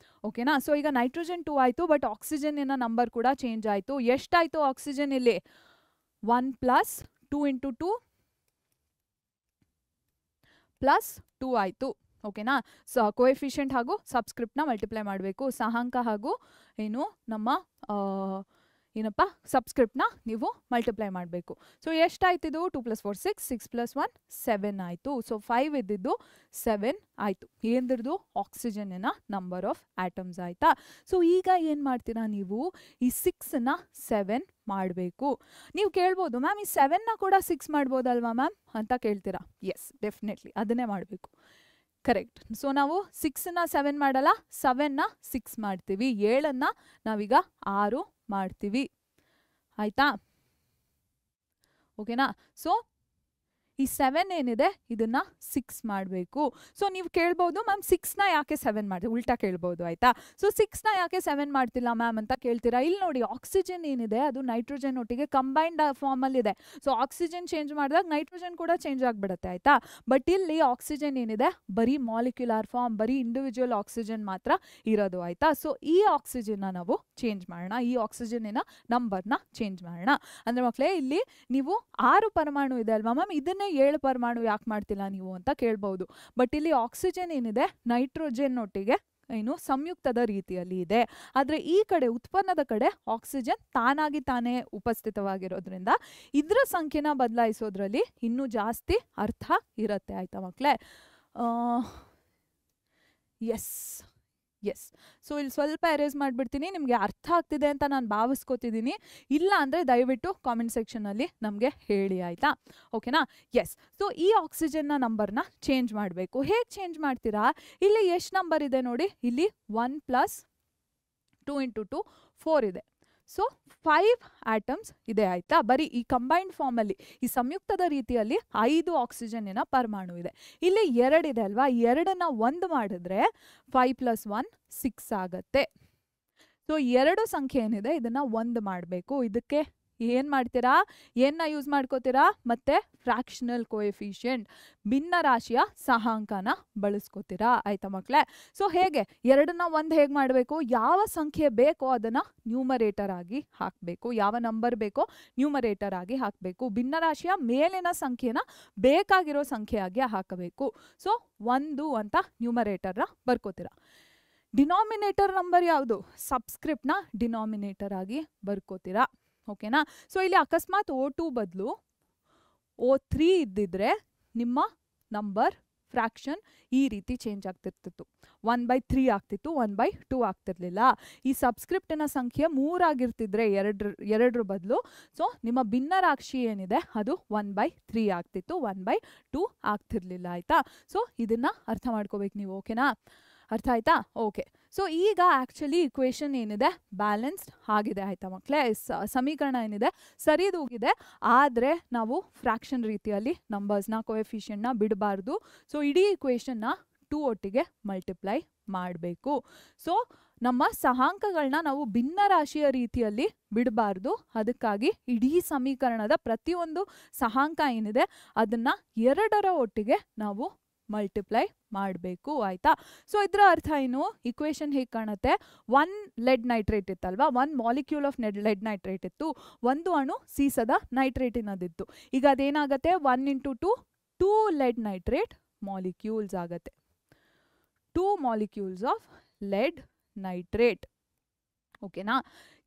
ಓಕೆನಾ? ಸೊ ಈಗ ನೈಟ್ರೋಜನ್ 2 ಆಯಿತು, ಬಟ್ ಆಕ್ಸಿಜನ್ನಿನ ನಂಬರ್ ಕೂಡ ಚೇಂಜ್ ಆಯಿತು. ಎಷ್ಟಾಯಿತು ಆಕ್ಸಿಜನ್ ಇಲ್ಲಿ? 1 + 2 × 2 + 2 ಆಯಿತು. ಓಕೆನಾ? ಸೊ ಕೋಎಫಿಷಿಯಂಟ್ ಹಾಗೂ ಸಬ್ಸ್ಕ್ರಿಪ್ಟ್ನ ಮಲ್ಟಿಪ್ಲೈ ಮಾಡಬೇಕು. ಸಹಾಂಕ ಹಾಗೂ ಏನು ನಮ್ಮ ಏನಪ್ಪ ಸಬ್ಸ್ಕ್ರಿಪ್ಟ್ನ ನೀವು ಮಲ್ಟಿಪ್ಲೈ ಮಾಡಬೇಕು. ಸೊ ಎಷ್ಟಾಯ್ತಿದು? 2 + 4 6, 6 + 1 7 ಆಯಿತು. ಸೊ 5 ಇದ್ದಿದ್ದು 7 ಆಯಿತು. ಏನದಿರ್ದು? ಆಕ್ಸಿಜನ್ನಿನ ನಂಬರ್ ಆಫ್ ಆಟಮ್ಸ್. ಆಯಿತಾ? ಸೊ ಈಗ ಏನು ಮಾಡ್ತೀರಾ ನೀವು? ಈ 6ನ 7 ಮಾಡಬೇಕು. ನೀವು ಕೇಳ್ಬೋದು, ಮ್ಯಾಮ್ ಈ 7ನ ಕೂಡ 6 ಮಾಡ್ಬೋದಲ್ವಾ ಮ್ಯಾಮ್ ಅಂತ ಕೇಳ್ತೀರಾ. ಎಸ್, ಡೆಫಿನೆಟ್ಲಿ ಅದನ್ನೇ ಮಾಡಬೇಕು. ಕರೆಕ್ಟ್. ಸೊ ನಾವು 6ನ 7 ಮಾಡಲ್ಲ, 7ನ 6 ಮಾಡ್ತೀವಿ. 7ನ್ನ ನಾವೀಗ 6 ಮಾಡ್ತೀವಿ. ಆಯ್ತಾ? ಓಕೆನಾ? ಸೊ ಈ 7 ಏನಿದೆ ಇದನ್ನ 6 ಮಾಡಬೇಕು. ಸೊ ನೀವು ಕೇಳ್ಬೋದು, ಮ್ಯಾಮ್ 6ನ ಯಾಕೆ 7 ಮಾಡ್ತೀವಿ? ಉಲ್ಟಾ ಕೇಳ್ಬೋದು. ಆಯ್ತಾ? ಸೊ 6ನ ಯಾಕೆ 7 ಮಾಡ್ತಿಲ್ಲ ಮ್ಯಾಮ್ ಅಂತ ಕೇಳ್ತೀರಾ. ಇಲ್ಲಿ ನೋಡಿ, ಆಕ್ಸಿಜನ್ ಏನಿದೆ ಅದು ನೈಟ್ರೋಜನ್ ಒಟ್ಟಿಗೆ ಕಂಬೈನ್ಡ್ ಫಾರ್ಮಲ್ಲಿ ಇದೆ. ಸೊ ಆಕ್ಸಿಜನ್ ಚೇಂಜ್ ಮಾಡಿದಾಗ ನೈಟ್ರೋಜನ್ ಕೂಡ ಚೇಂಜ್ ಆಗಿಬಿಡುತ್ತೆ. ಆಯ್ತಾ? ಬಟ್ ಇಲ್ಲಿ ಆಕ್ಸಿಜನ್ ಏನಿದೆ ಬರೀ ಮಾಲಿಕ್ಯುಲರ್ ಫಾರ್ಮ್, ಬರೀ ಇಂಡಿವಿಜುವಲ್ ಆಕ್ಸಿಜನ್ ಮಾತ್ರ ಇರೋದು. ಆಯ್ತಾ? ಸೊ ಈ ಆಕ್ಸಿಜನ್ನ ನಾವು ಚೇಂಜ್ ಮಾಡೋಣ, ಈ ಆಕ್ಸಿಜನ್ನಿನ ನಂಬರ್ನ ಚೇಂಜ್ ಮಾಡೋಣ. ಅಂದರೆ ಮಕ್ಕಳೇ, ಇಲ್ಲಿ ನೀವು 6 ಪರಮಾಣು ಇದೆ ಅಲ್ವಾ ಮ್ಯಾಮ್, ಇದನ್ನೇ 7 ಪರಮಾಣು ಯಾಕೆ ಮಾಡ್ತಿಲ್ಲ ನೀವು ಅಂತ ಕೇಳ್ಬಹುದು. ಬಟ್ ಇಲ್ಲಿ ಆಕ್ಸಿಜನ್ ಏನಿದೆ ನೈಟ್ರೋಜನ್ ಒಟ್ಟಿಗೆ ಏನು ಸಂಯುಕ್ತದ ರೀತಿಯಲ್ಲಿ ಇದೆ. ಆದರೆ ಈ ಕಡೆ ಉತ್ಪನ್ನದ ಕಡೆ ಆಕ್ಸಿಜನ್ ತಾನೇ ಉಪಸ್ಥಿತವಾಗಿರೋದ್ರಿಂದ ಇದರ ಸಂಖ್ಯೆನ ಬದಲಾಯಿಸೋದ್ರಲ್ಲಿ ಇನ್ನೂ ಜಾಸ್ತಿ ಅರ್ಥ ಇರುತ್ತೆ. ಆಯ್ತಾ ಮಕ್ಕಳೇ? S, S. ಸೊ ಇಲ್ಲಿ ಸ್ವಲ್ಪ ಎರೇಸ್ ಮಾಡಿಬಿಡ್ತೀನಿ, ನಿಮಗೆ ಅರ್ಥ ಆಗ್ತಿದೆ ಅಂತ ನಾನು ಭಾವಿಸ್ಕೊತಿದ್ದೀನಿ. ಇಲ್ಲ ಅಂದರೆ ದಯವಿಟ್ಟು ಕಾಮೆಂಟ್ ಸೆಕ್ಷನಲ್ಲಿ ನಮಗೆ ಹೇಳಿ ಆಯಿತಾ, ಓಕೆನಾ. ಎಸ್. ಸೊ ಈ ಆಕ್ಸಿಜನ್ನ ನಂಬರ್ನ ಚೇಂಜ್ ಮಾಡಬೇಕು. ಹೇಗೆ ಚೇಂಜ್ ಮಾಡ್ತೀರಾ? ಇಲ್ಲಿ ಎಷ್ಟು ನಂಬರ್ ಇದೆ ನೋಡಿ, ಇಲ್ಲಿ 1 + 2 × 2 4 ಇದೆ. ಸೊ 5 ಆಟಮ್ಸ್ ಇದೆ ಆಯ್ತಾ. ಬರೀ ಈ ಕಂಬೈನ್ಡ್ ಫಾರ್ಮಲ್ಲಿ, ಈ ಸಂಯುಕ್ತದ ರೀತಿಯಲ್ಲಿ 5 ಆಕ್ಸಿಜನ್ನಿನ ಪರಮಾಣು ಇದೆ. ಇಲ್ಲಿ 2 ಇದೆ ಅಲ್ವಾ, 2ನ್ನ 1 ಮಾಡಿದ್ರೆ 5 + 1 6 ಆಗತ್ತೆ. ಸೊ 2 ಸಂಖ್ಯೆ ಏನಿದೆ ಇದನ್ನ 1 ಮಾಡಬೇಕು. ಇದಕ್ಕೆ ಏನು ಮಾಡ್ತೀರಾ? ಏನ ಯೂಸ್ ಮಾಡ್ಕೋತೀರಾ? ಮತ್ತೆ ಫ್ರಾಕ್ಷನಲ್ ಕೋಎಫಿಷಿಯಂಟ್, ಭಿನ್ನ ರಾಶಿಯ ಸಹಾಂಕನ ಬಳಸ್ಕೋತೀರಾ ಆಯ್ತಾ ಮಕ್ಕಳೇ. ಸೊ ಹೇಗೆ 2ನ್ನ 1 ಹೇಗೆ ಮಾಡಬೇಕು? ಯಾವ ಸಂಖ್ಯೆ ಬೇಕೋ ಅದನ್ನ ನ್ಯೂಮರೇಟರ್ ಆಗಿ ಹಾಕಬೇಕು, ಯಾವ ನಂಬರ್ ಬೇಕೋ ನ್ಯೂಮರೇಟರ್ ಆಗಿ ಹಾಕಬೇಕು. ಭಿನ್ನ ರಾಶಿಯ ಮೇಲಿನ ಸಂಖ್ಯೆನ ಬೇಕಾಗಿರೋ ಸಂಖ್ಯೆಯಾಗಿ ಹಾಕಬೇಕು. ಸೊ 1 ಅಂತ ನ್ಯೂಮರೇಟರ್ನ ಬರ್ಕೋತೀರಾ. ಡಿನಾಮಿನೇಟರ್ ನಂಬರ್ ಯಾವುದು? ಸಬ್ಸ್ಕ್ರಿಪ್ಟ್ನ ಡಿನಾಮಿನೇಟರ್ ಆಗಿ ಬರ್ಕೋತೀರಾ, ಓಕೆನಾ. ಸೊ ಇಲ್ಲಿ ಅಕಸ್ಮಾತ್ O2 ಬದಲು O3 ಇದ್ದಿದ್ರೆ ನಿಮ್ಮ ನಂಬರ್ ಫ್ರಾಕ್ಷನ್ ಈ ರೀತಿ ಚೇಂಜ್ ಆಗ್ತಿರ್ತಿತ್ತು. 1/3 ಆಗ್ತಿತ್ತು, 1/2 ಆಗ್ತಿರ್ಲಿಲ್ಲ. ಈ ಸಬ್ಸ್ಕ್ರಿಪ್ಟಿನ ಸಂಖ್ಯೆ 3 ಆಗಿರ್ತಿದ್ರೆ ಎರಡರ ಬದಲು, ಸೊ ನಿಮ್ಮ ಭಿನ್ನರಾಶಿ ಏನಿದೆ ಅದು 1/3 ಆಗ್ತಿತ್ತು, 1/2 ಆಗ್ತಿರ್ಲಿಲ್ಲ ಆಯ್ತಾ. ಸೊ ಇದನ್ನ ಅರ್ಥ ಮಾಡ್ಕೋಬೇಕು ನೀವು, ಓಕೆನಾ. ಅರ್ಥ ಆಯ್ತಾ? ಓಕೆ. ಸೊ ಈಗ ಆ್ಯಕ್ಚುಲಿ ಇಕ್ವೇಷನ್ ಏನಿದೆ ಬ್ಯಾಲೆನ್ಸ್ಡ್ ಆಗಿದೆ ಆಯಿತಾ ಮಕ್ಕಳೇ. ಸಮೀಕರಣ ಏನಿದೆ ಸರಿದೂಗಿದೆ. ಆದರೆ ನಾವು ಫ್ರಾಕ್ಷನ್ ರೀತಿಯಲ್ಲಿ ನಂಬರ್ಸ್ನ ಕೋಎಫಿಷಿಯಂಟ್ನ ಬಿಡಬಾರ್ದು. ಸೊ ಇಡೀ ಇಕ್ವೇಷನ್ನ 2 ಒಟ್ಟಿಗೆ ಮಲ್ಟಿಪ್ಲೈ ಮಾಡಬೇಕು. ಸೊ ನಮ್ಮ ಸಹಾಂಕಗಳನ್ನ ನಾವು ಭಿನ್ನ ರಾಶಿಯ ರೀತಿಯಲ್ಲಿ ಬಿಡಬಾರ್ದು. ಅದಕ್ಕಾಗಿ ಇಡೀ ಸಮೀಕರಣದ ಪ್ರತಿಯೊಂದು ಸಹಾಂಕ ಏನಿದೆ ಅದನ್ನು 2ರ ಒಟ್ಟಿಗೆ ನಾವು ಮಲ್ಟಿಪ್ಲೈ ಮಾಡಬೇಕು ಆಯ್ತಾ. ಸೊ ಇದರ ಅರ್ಥ ಏನು? ಇಕ್ವೇಷನ್ ಹೇಗೆ ಕಾಣುತ್ತೆ? 1 ಲೆಡ್ ನೈಟ್ರೇಟ್ ಇತ್ತಲ್ವಾ, 1 ಮಾಲಿಕ್ಯೂಲ್ ಆಫ್ ಲೆಡ್ ನೈಟ್ರೇಟ್ ಇತ್ತು, 1 ಅಣು ಸೀಸದ ನೈಟ್ರೇಟಿನದಿತ್ತು. ಈಗ ಅದೇನಾಗುತ್ತೆ? 1 × 2 2 ಲೆಡ್ ನೈಟ್ರೇಟ್ ಮಾಲಿಕ್ಯೂಲ್ಸ್ ಆಗತ್ತೆ. 2 ಮಾಲಿಕ್ಯೂಲ್ಸ್ ಆಫ್ ಲೆಡ್ ನೈಟ್ರೇಟ್, ಓಕೆನಾ.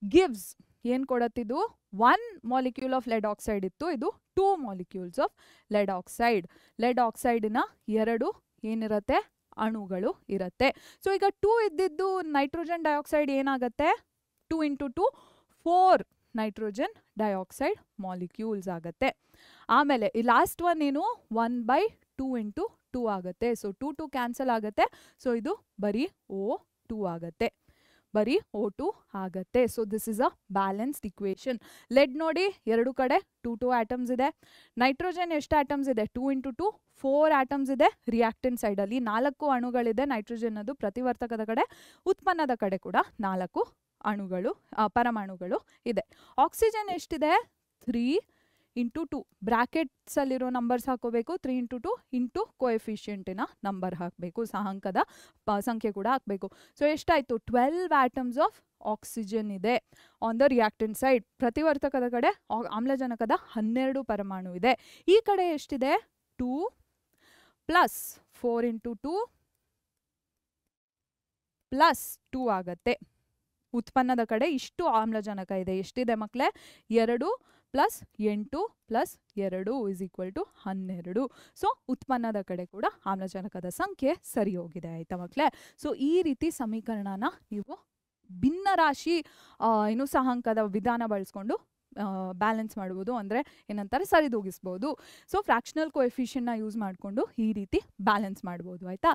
ಗಿವ್ಸ್ ಏನು ಕೊಡತ್ತಿದು? 1 ಮಾಲಿಕ್ಯೂಲ್ ಆಫ್ ಲೆಡ್ ಆಕ್ಸೈಡ್ ಇತ್ತು, ಇದು 2 molecules of lead oxide. Lead ಆಕ್ಸೈಡ್ನ 2 ಏನಿರುತ್ತೆ? ಅಣುಗಳು ಇರುತ್ತೆ. ಸೊ ಈಗ 2 ಇದ್ದಿದ್ದು ನೈಟ್ರೋಜನ್ ಡೈಆಕ್ಸೈಡ್ ಏನಾಗುತ್ತೆ? 2 × 2 4 ನೈಟ್ರೋಜನ್ ಡೈಆಕ್ಸೈಡ್ ಮಾಲಿಕ್ಯೂಲ್ಸ್ ಆಗುತ್ತೆ. ಆಮೇಲೆ ಈ ಲಾಸ್ಟ್ ಒನ್ ಏನು? 1/2 × 2 ಆಗುತ್ತೆ. ಸೊ 2 2 ಕ್ಯಾನ್ಸಲ್ ಆಗುತ್ತೆ. ಸೊ ಇದು ಬರೀ O2 ಆಗುತ್ತೆ, ಬರೀ O2 ಆಗತ್ತೆ. So this is a balanced equation. Lead ನೋಡಿ 2 ಕಡೆ 2 2 ಆಟಮ್ಸ್ ಇದೆ. ನೈಟ್ರೋಜನ್ ಎಷ್ಟು ಆಟಮ್ಸ್ ಇದೆ? 2 × 2 4 ಆಟಮ್ಸ್ ಇದೆ. ರಿಯಾಕ್ಟೆಂಟ್ ಸೈಡಲ್ಲಿ 4 ಅಣುಗಳಿದೆ. ನೈಟ್ರೋಜನ್ ಅದು ಪ್ರತಿವರ್ತಕದ ಕಡೆ, ಉತ್ಪನ್ನದ ಕಡೆ ಕೂಡ 4 ಅಣುಗಳು ಪರಮಾಣುಗಳು ಇದೆ. ಆಕ್ಸಿಜನ್ ಎಷ್ಟಿದೆ? 3 × 2 ಬ್ರಾಕೆಟ್ಸ್ ಅಲ್ಲಿರೋ ನಂಬರ್ಸ್ ಹಾಕೋಬೇಕು. 3 × 2 ಇಂಟು ಕೋಎಫಿಷಿಯಂಟಿನ ನಂಬರ್ ಹಾಕಬೇಕು, ಸಹಾಂಕದ ಸಂಖ್ಯೆ ಕೂಡ ಹಾಕಬೇಕು. ಸೊ ಎಷ್ಟಾಯಿತು? 12 ಆಟಮ್ಸ್ ಆಫ್ ಆಕ್ಸಿಜನ್ ಇದೆ ಆನ್ ದ ರಿಯಾಕ್ಟೆಂಟ್ ಸೈಡ್. ಪ್ರತಿವರ್ತಕದ ಕಡೆ ಆಮ್ಲಜನಕದ 12 ಪರಮಾಣು ಇದೆ. ಈ ಕಡೆ ಎಷ್ಟಿದೆ? 2 + 4 × 2 + 2 ಆಗತ್ತೆ. ಉತ್ಪನ್ನದ ಕಡೆ ಇಷ್ಟು ಆಮ್ಲಜನಕ ಇದೆ. ಎಷ್ಟಿದೆ ಮಕ್ಕಳೇ? 2 + 8 + 2 = 12. ಸೊ ಉತ್ಪನ್ನದ ಕಡೆ ಕೂಡ ಆಮ್ಲಜನಕದ ಸಂಖ್ಯೆ ಸರಿ ಹೋಗಿದೆ ಆಯ್ತಾ ಮಕ್ಕಳೇ. ಸೊ ಈ ರೀತಿ ಸಮೀಕರಣನ ನೀವು ಭಿನ್ನ ರಾಶಿ ಏನು ಸಹಾಂಕದ ವಿಧಾನ ಬಳಸ್ಕೊಂಡು ಬ್ಯಾಲೆನ್ಸ್ ಮಾಡ್ಬೋದು, ಅಂದರೆ ಏನಂತಾರೆ ಸರಿದೂಗಿಸ್ಬೋದು. ಸೊ ಫ್ರಾಕ್ಷನಲ್ ಕೋಎಫಿಷಿಯಂಟ್ನ ಯೂಸ್ ಮಾಡಿಕೊಂಡು ಈ ರೀತಿ ಬ್ಯಾಲೆನ್ಸ್ ಮಾಡ್ಬೋದು ಆಯಿತಾ.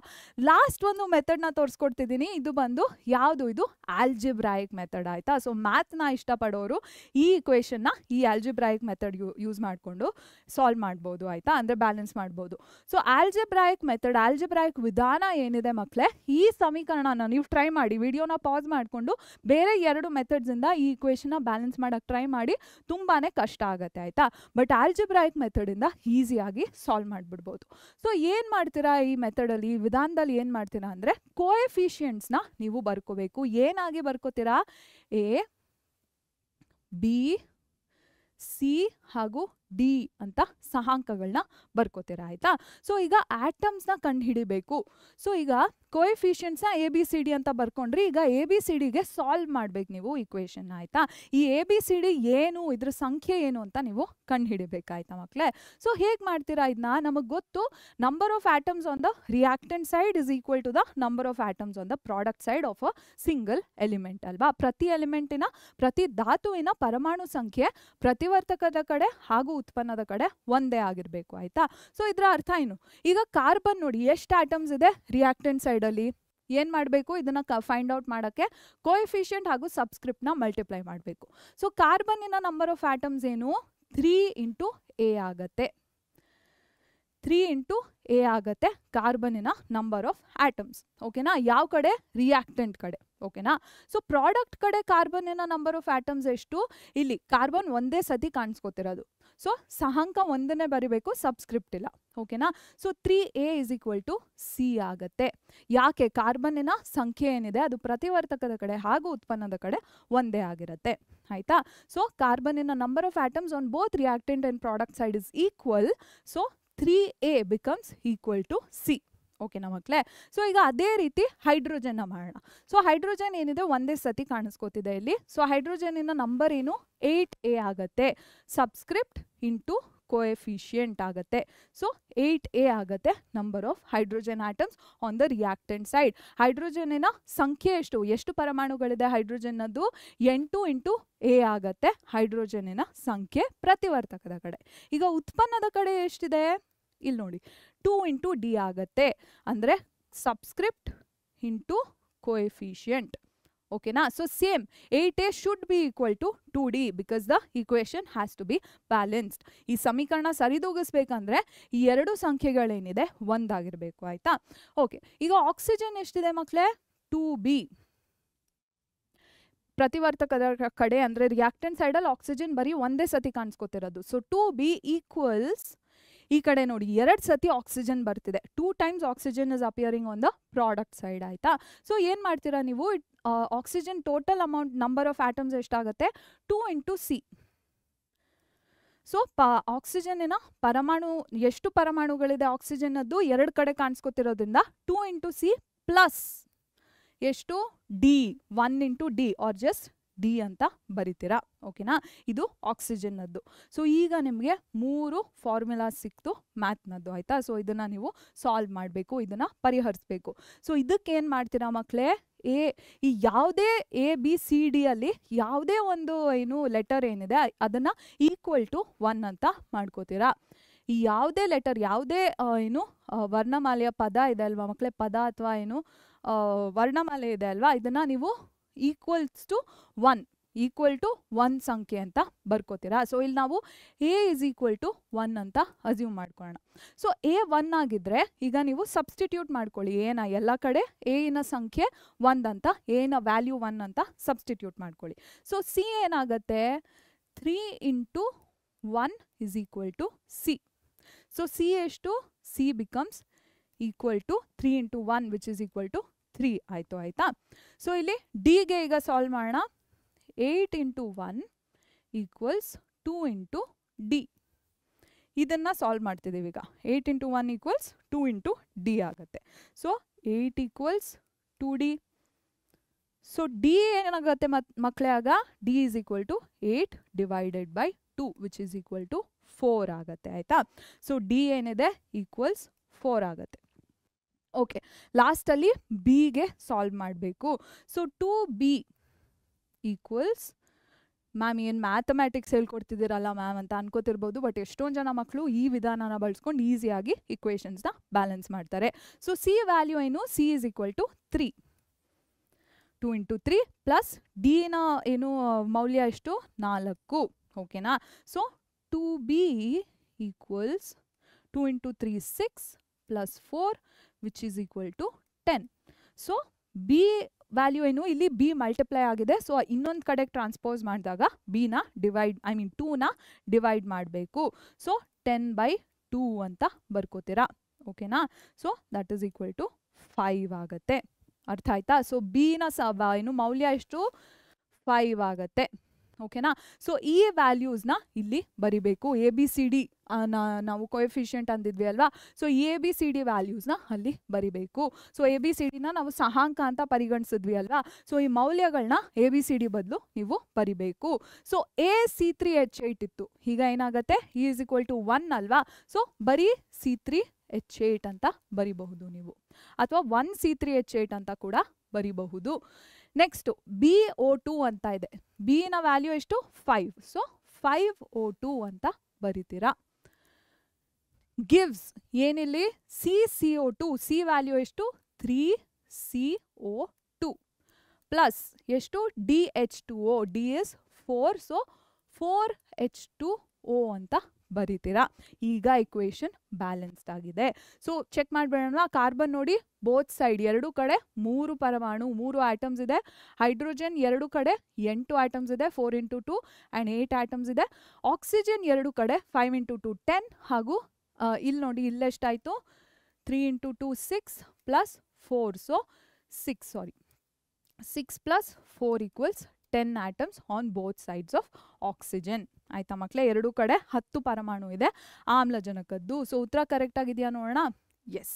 ಲಾಸ್ಟ್ ಒಂದು ಮೆಥಡ್ನ ತೋರಿಸ್ಕೊಡ್ತಿದ್ದೀನಿ. ಇದು ಬಂದು ಯಾವುದು? ಇದು ಆಲ್ಜಿಬ್ರಾಯಿಕ್ ಮೆಥಡ್ ಆಯಿತಾ. ಸೊ ಮ್ಯಾಥ್ನ ಇಷ್ಟಪಡೋರು ಈ ಇಕ್ವೇಷನ್ನ ಈ ಆಲ್ಜಿಬ್ರಾಯಿಕ್ ಮೆಥಡ್ ಯೂಸ್ ಮಾಡಿಕೊಂಡು ಸಾಲ್ವ್ ಮಾಡ್ಬೋದು ಆಯಿತಾ, ಅಂದರೆ ಬ್ಯಾಲೆನ್ಸ್ ಮಾಡ್ಬೋದು. ಸೊ ಆಲ್ಜಿಬ್ರಾಯಿಕ್ ಮೆಥಡ್, ಆಲ್ಜಿಬ್ರಾಯಿಕ್ ವಿಧಾನ ಏನಿದೆ ಮಕ್ಕಳೇ, ಈ ಸಮೀಕರಣನ ನೀವು ಟ್ರೈ ಮಾಡಿ, ವಿಡಿಯೋನ ಪಾಸ್ ಮಾಡಿಕೊಂಡು ಬೇರೆ 2 ಮೆಥಡ್ಸಿಂದ ಈ ಇಕ್ವೇಷನ್ನ ಬ್ಯಾಲೆನ್ಸ್ ಮಾಡೋಕ್ಕೆ ಟ್ರೈ ಮಾಡಿ. ತುಂಬಾ ಕಷ್ಟ ಆಗುತ್ತೆ ಆಯಿತಾ. ಬಟ್ ಆಲ್ಜಿಬ್ರಾಯಿಕ್ ಮೆಥಡಿಂದ ಈಸಿಯಾಗಿ ಸಾಲ್ವ್ ಮಾಡಿಬಿಡ್ಬೋದು. ಸೊ ಏನು ಮಾಡ್ತೀರಾ ಈ ಮೆಥಡಲ್ಲಿ, ಈ ವಿಧಾನದಲ್ಲಿ ಏನು ಮಾಡ್ತೀರಾ ಅಂದರೆ ಕೋಎಫಿಷಿಯಂಟ್ಸ್ನ ನೀವು ಬರ್ಕೋಬೇಕು. ಏನಾಗಿ ಬರ್ಕೋತೀರಾ? A, B, C ಹಾಗೂ ಡಿ ಅಂತ ಸಹಾಂಕಗಳನ್ನ ಬರ್ಕೋತೀರಾ ಆಯ್ತಾ. ಸೊ ಈಗ ಆಟಮ್ಸ್ನ ಕಂಡು ಹಿಡಿಬೇಕು. ಸೊ ಈಗ ಕೋಎಫಿಷಿಯಂಟ್ಸ್ನ ಎ ಬಿ ಸಿ ಡಿ ಅಂತ ಬರ್ಕೊಂಡ್ರಿ. ಈಗ ಎ ಬಿ ಸಿ ಡಿಗೆ ಸಾಲ್ವ್ ಮಾಡ್ಬೇಕು ನೀವು ಇಕ್ವೇಷನ್ ಆಯ್ತಾ. ಈ ಎ ಬಿ ಸಿ ಡಿ ಏನು, ಇದ್ರ ಸಂಖ್ಯೆ ಏನು ಅಂತ ನೀವು ಕಂಡು ಹಿಡಿಬೇಕಾಯ್ತಾ ಮಕ್ಕಳೇ. ಸೊ ಹೇಗೆ ಮಾಡ್ತೀರಾ ಇದನ್ನ, ನಮಗೆ ಗೊತ್ತು number of atoms on the reactant side is equal to the number of atoms on the product side of a single element ಅಲ್ವಾ. ಪ್ರತಿ ಎಲಿಮೆಂಟಿನ, ಪ್ರತಿ ಧಾತುವಿನ ಪರಮಾಣು ಸಂಖ್ಯೆ ಪ್ರತಿವರ್ತಕದ ಕಡೆ ಹಾಗೂ ಉತ್ಪನ್ನದ ಕಡೆ ಒಂದೇ ಆಗಿರಬೇಕು ಆಯ್ತಾ. ಸೊ ಇದರ ಅರ್ಥ ಏನು, ಈಗ ಕಾರ್ಬನ್ ನೋಡಿ ಎಷ್ಟು ಆಟಮ್ಸ್ ಇದೆ ರಿಯಾಕ್ಟೆಂಟ್ ಸೈಡ್ ಅಲ್ಲಿ. ಏನ್ ಮಾಡಬೇಕು, ಇದನ್ನ ಫೈಂಡ್ ಔಟ್ ಮಾಡಕ್ಕೆ ಕೋಎಫಿಷಿಯಂಟ್ ಹಾಗೂ ಸಬ್ಸ್ಕ್ರಿಪ್ಟ್ನ ಮಲ್ಟಿಪ್ಲೈ ಮಾಡಬೇಕು. ಸೊ ಕಾರ್ಬನ್ನಿನ ನಂಬರ್ ಆಫ್ ಆಟಮ್ಸ್ ಏನು, 3 ಇಂಟು ಎ ಆಗತ್ತೆ. 3 ಇಂಟು ಎ ಆಗತ್ತೆ ಕಾರ್ಬನ್ನಿನ ನಂಬರ್ ಆಫ್ ಆಟಮ್ಸ್. ಓಕೆನಾ, ಯಾವ ಕಡೆ, ರಿಯಾಕ್ಟೆಂಟ್ ಕಡೆ. ಓಕೆನಾ. ಸೊ ಪ್ರಾಡಕ್ಟ್ ಕಡೆ ಕಾರ್ಬನ್ನಿನ ನಂಬರ್ ಆಫ್ ಆಟಮ್ಸ್ ಎಷ್ಟು, ಇಲ್ಲಿ ಕಾರ್ಬನ್ ಒಂದೇ ಸತಿ ಕಾಣಿಸ್ಕೊತಿರೋದು. ಸೊ ಸಹಾಂಕ ಒಂದನ್ನೇ ಬರಿಬೇಕು, ಸಬ್ಸ್ಕ್ರಿಪ್ಟ್ ಇಲ್ಲ. ಓಕೆನಾ. So 3a is equal to C ಆಗತ್ತೆ. ಯಾಕೆ, ಕಾರ್ಬನ್ನಿನ ಸಂಖ್ಯೆ ಏನಿದೆ ಅದು ಪ್ರತಿವರ್ತಕದ ಕಡೆ ಹಾಗೂ ಉತ್ಪನ್ನದ ಕಡೆ ಒಂದೇ ಆಗಿರುತ್ತೆ ಆಯ್ತಾ. ಸೊ ಕಾರ್ಬನ್ನಿನ number of atoms on both reactant and product side is equal. So 3a becomes equal to C. ಓಕೆನಾ ಮಕ್ಕಳೇ. ಸೊ ಈಗ ಅದೇ ರೀತಿ ಹೈಡ್ರೋಜನ್ನ ಮಾಡೋಣ. ಸೊ ಹೈಡ್ರೋಜನ್ ಏನಿದೆ ಒಂದೇ ಸತಿ ಕಾಣಿಸ್ಕೋತಿದೆ ಇಲ್ಲಿ. ಸೊ ಹೈಡ್ರೋಜನಿನ ನಂಬರ್ ಏನು, 8a ಆಗತ್ತೆ. ಸಬ್ಸ್ಕ್ರಿಪ್ಟ್ ಇಂಟು ಕೋಎಫಿಷಿಯಂಟ್ ಆಗತ್ತೆ. ಸೊ 8a ಆಗತ್ತೆ number of hydrogen atoms on the reactant side. ಹೈಡ್ರೋಜನಿನ ಸಂಖ್ಯೆ ಎಷ್ಟು ಪರಮಾಣುಗಳಿದೆ ಹೈಡ್ರೋಜನ್ನದು, 8 ಇಂಟು ಎ ಆಗತ್ತೆ ಹೈಡ್ರೋಜನಿನ ಸಂಖ್ಯೆ ಪ್ರತಿವರ್ತಕದ ಕಡೆ. ಈಗ ಉತ್ಪನ್ನದ ಕಡೆ ಎಷ್ಟಿದೆ, ಇಲ್ಲಿ ನೋಡಿ 2 ಇಂಟು ಡಿ ಆಗತ್ತೆ. ಅಂದರೆ ಸಬ್ಸ್ಕ್ರಿಪ್ಟ್ ಇಂಟು ಕೋಎಫಿಷಿಯಂಟ್. ಓಕೆನಾ. So same 8a should be equal to 2d because the equation has to be balanced. ಈ ಸಮೀಕರಣ ಸರಿದೂಗಿಸ್ಬೇಕಂದ್ರೆ ಈ ಎರಡು ಸಂಖ್ಯೆಗಳೇನಿದೆ ಒಂದಾಗಿರಬೇಕು ಆಯ್ತಾ. ಓಕೆ, ಈಗ ಆಕ್ಸಿಜನ್ ಎಷ್ಟಿದೆ ಮಕ್ಕಳೇ, 2b. ಪ್ರತಿವರ್ತಕದ ಕಡೆ ಅಂದರೆ ರಿಯಾಕ್ಟೆಂಟ್ ಸೈಡಲ್ಲಿ ಆಕ್ಸಿಜನ್ ಬರೀ ಒಂದೇ ಸತಿ ಕಾಣಿಸ್ಕೊತಿರೋದು. ಸೊ 2b ಈಕ್ವಲ್ಸ್, ಈ ಕಡೆ ನೋಡಿ 2 ಸತಿ ಆಕ್ಸಿಜನ್ ಬರ್ತಿದೆ. 2 times oxygen is appearing on the product side ಆಯ್ತಾ. ಸೊ ಏನು ಮಾಡ್ತೀರಾ ನೀವು, oxygen total amount number of atoms ಎಷ್ಟಾಗುತ್ತೆ, 2 ಇಂಟು ಸಿ. ಸೊ ಆಕ್ಸಿಜನ್ನಿನ ಪರಮಾಣು ಎಷ್ಟು ಪರಮಾಣುಗಳಿದೆ ಆಕ್ಸಿಜನ್ನದ್ದು 2 ಕಡೆ ಕಾಣಿಸ್ಕೊತಿರೋದ್ರಿಂದ 2 ಇಂಟು ಸಿ ಪ್ಲಸ್ ಎಷ್ಟು, D, 1 into D or just D ಅಂತ ಬರಿತೀರಾ. ಓಕೆನಾ, ಇದು ಆಕ್ಸಿಜನ್ನದ್ದು. ಸೊ ಈಗ ನಿಮಗೆ 3 ಫಾರ್ಮುಲಾ ಸಿಕ್ತು ಮ್ಯಾಥ್ನದ್ದು ಆಯ್ತಾ. ಸೊ ಇದನ್ನ ನೀವು ಸಾಲ್ವ್ ಮಾಡಬೇಕು, ಇದನ್ನ ಪರಿಹರಿಸಬೇಕು. ಸೊ ಇದಕ್ಕೆ ಏನು ಮಾಡ್ತೀರಾ ಮಕ್ಕಳೇ, ಈ ಯಾವುದೇ ಎ ಬಿ ಸಿ ಡಿ ಅಲ್ಲಿ ಯಾವುದೇ ಒಂದು ಏನು ಲೆಟರ್ ಏನಿದೆ ಅದನ್ನ ಈಕ್ವಲ್ ಟು 1 ಅಂತ ಮಾಡ್ಕೋತೀರಾ. ಈ ಯಾವುದೇ ಲೆಟರ್, ಯಾವುದೇ ಏನು ವರ್ಣಮಾಲೆಯ ಪದ ಇದೆ ಅಲ್ವಾ ಮಕ್ಕಳೇ, ಪದ ಅಥವಾ ಏನು ವರ್ಣಮಾಲೆ ಇದೆ ಅಲ್ವಾ, ಇದನ್ನ ನೀವು ಈಕ್ವಲ್ಸ್ ಟು 1, ಈಕ್ವಲ್ ಟು 1 ಸಂಖ್ಯೆ ಅಂತ ಬರ್ಕೋತೀರಾ. ಸೊ ಇಲ್ಲಿ ನಾವು ಎ ಇಸ್ ಈಕ್ವಲ್ ಟು 1 ಅಂತ ಅಸ್ಯೂಮ್ ಮಾಡ್ಕೊಳ್ಳೋಣ. ಸೊ ಎ 1 ಆಗಿದ್ರೆ ಈಗ ನೀವು ಸಬ್ಸ್ಟಿಟ್ಯೂಟ್ ಮಾಡ್ಕೊಳ್ಳಿ ಏನ, ಎಲ್ಲ ಕಡೆ ಎನ ಸಂಖ್ಯೆ 1 ಅಂತ, ಎನ ವ್ಯಾಲ್ಯೂ 1 ಅಂತ ಸಬ್ಸ್ಟಿಟ್ಯೂಟ್ ಮಾಡ್ಕೊಳ್ಳಿ. ಸೊ ಸಿ ಏನಾಗತ್ತೆ, 3 into 1 is equal to C. So C ಎಷ್ಟು, C becomes equal to 3 into 1 which is equal to 3 ಆಯಿತು ಆಯಿತಾ. ಸೊ ಇಲ್ಲಿ ಡಿಗೆ ಈಗ ಸಾಲ್ವ್ ಮಾಡೋಣ. 8 ಇಂಟು 1 ಈಕ್ವಲ್ಸ್ 2 ಇಂಟು ಡಿ. ಇದನ್ನು ಸಾಲ್ವ್ ಮಾಡ್ತಿದ್ದೀವಿ ಈಗ. 8 ಇಂಟು 1 ಈಕ್ವಲ್ಸ್ 2 ಇಂಟು ಡಿ ಆಗುತ್ತೆ. So 8 equals 2d. So D ಏನಾಗುತ್ತೆ ಮಕ್ಕಳೇ, ಆಗ D is equal to 8 divided by 2 which is equal to 4 ಆಗುತ್ತೆ ಆಯಿತಾ. ಸೊ ಡಿ ಏನಿದೆ ಈಕ್ವಲ್ಸ್ 4 ಆಗುತ್ತೆ. ಓಕೆ, ಲಾಸ್ಟಲ್ಲಿ ಬಿಗೆ ಸಾಲ್ವ್ ಮಾಡಬೇಕು. ಸೊ 2b ಈಕ್ವಲ್ಸ್, ಮ್ಯಾಮ್ ಏನು ಮ್ಯಾಥಮ್ಯಾಟಿಕ್ಸ್ ಹೇಳ್ಕೊಡ್ತಿದ್ದೀರಲ್ಲ ಮ್ಯಾಮ್ ಅಂತ ಅನ್ಕೋತಿರ್ಬೋದು, ಬಟ್ ಎಷ್ಟೊಂದು ಜನ ಮಕ್ಕಳು ಈ ವಿಧಾನನ ಬಳಸ್ಕೊಂಡು ಈಸಿಯಾಗಿ ಇಕ್ವೇಷನ್ಸ್ನ ಬ್ಯಾಲೆನ್ಸ್ ಮಾಡ್ತಾರೆ. ಸೊ ಸಿ ವ್ಯಾಲ್ಯೂ ಏನು, C is equal to 3, 2 into 3 plus ಡಿನ ಏನು ಮೌಲ್ಯ ಎಷ್ಟು, 4. ಓಕೆನಾ. So 2b equals 2 into 3 6 plus 4 which is equal to 10. So B value ಏನು, ಇಲ್ಲಿ ಬಿ ಮಲ್ಟಿಪ್ಲೈ ಆಗಿದೆ. ಸೊ ಇನ್ನೊಂದು ಕಡೆ ಟ್ರಾನ್ಸ್ಪೋಸ್ ಮಾಡಿದಾಗ ಬಿನ ಡಿವೈಡ್, ಐ ಮೀನ್ 2ನ ಡಿವೈಡ್ ಮಾಡಬೇಕು. ಸೊ 10/2 ಅಂತ ಬರ್ಕೋತೀರಾ. ಓಕೆನಾ. So that is equal to 5 ಆಗುತ್ತೆ. ಅರ್ಥ ಆಯ್ತಾ. ಸೊ ಬಿನ ಏನು ಮೌಲ್ಯ ಎಷ್ಟು, 5 ಆಗುತ್ತೆ. ಓಕೆನಾ. ಸೊ ಈ ವ್ಯಾಲ್ಯೂಸ್ನ ಇಲ್ಲಿ ಬರಿಬೇಕು. ಎ ಬಿ ಸಿ ಡಿ ನಾವು ಕೊಎಫಿಷಿಯಂಟ್ ಅಂದಿದ್ವಿ ಅಲ್ವಾ. So A B C D ವ್ಯಾಲ್ಯೂಸ್ನ ಅಲ್ಲಿ ಬರಿಬೇಕು. ಸೊ ಎ ಬಿ ಸಿ ಡಿನ ನಾವು ಸಹಾಂಕ ಅಂತ ಪರಿಗಣಿಸಿದ್ವಿ ಅಲ್ವಾ. ಸೊ ಈ ಮೌಲ್ಯಗಳನ್ನ ಎ ಬಿ ಸಿ ಡಿ ಬದಲು ನೀವು ಬರಿಬೇಕು. ಸೊ A C3H8 ಇತ್ತು, ಈಗ ಏನಾಗುತ್ತೆ E=1 ಅಲ್ವಾ. ಸೊ ಬರೀ C3H8 ಅಂತ ಬರಿಬಹುದು ನೀವು, ಅಥವಾ 1C3H8 ಅಂತ ಕೂಡ ಬರಿಬಹುದು. ನೆಕ್ಸ್ಟ್ BO2 ಅಂತ ಇದೆ. ಬಿ ನ ವ್ಯಾಲ್ಯೂ ಎಷ್ಟು 5. ಸೊ 5O2 ಅಂತ ಬರಿತೀರಾ. ಗಿವ್ಸ್ ಏನಿಲ್ಲಿ CCO2, ಸಿ ವ್ಯಾಲ್ಯೂ ಎಷ್ಟು 3CO2 ಪ್ಲಸ್ ಎಷ್ಟು DH2O, D is 4. So 4H2O ಅಂತ ಬರಿತೀರಾ. ಈಗ ಇಕ್ವೇಶನ್ ಬ್ಯಾಲೆನ್ಸ್ಡ್ ಆಗಿದೆ. ಸೊ ಚೆಕ್ ಮಾಡ್ಬೇಡಲ್ವಾ, ಕಾರ್ಬನ್ ನೋಡಿ ಬೋತ್ ಸೈಡ್ ಎರಡು ಕಡೆ 3 ಪರಮಾಣು 3 ಆಟಮ್ಸ್ ಇದೆ. ಹೈಡ್ರೋಜನ್ ಎರಡು ಕಡೆ 8 ಆಟಮ್ಸ್ ಇದೆ, 4 × 2 ಆ್ಯಂಡ್ 8 ಆಟಮ್ಸ್ ಇದೆ. ಆಕ್ಸಿಜನ್ ಎರಡು ಕಡೆ 5 × 2 10, ಹಾಗೂ ಇಲ್ಲಿ ನೋಡಿ ಇಲ್ಲೆಷ್ಟಾಯಿತು 3 × 2 6 plus 4. So 6 plus 4 = 10 atoms on both sides of oxygen. ಆಯ್ತಾ ಮಕ್ಕಳೇ, ಎರಡು ಕಡೆ 10 ಪರಮಾಣು ಇದೆ ಆಮ್ಲಜನಕದ್ದು. ಸೊ ಉತ್ತರ ಕರೆಕ್ಟ್ ಆಗಿದೆಯಾ ನೋಡೋಣ. ಎಸ್.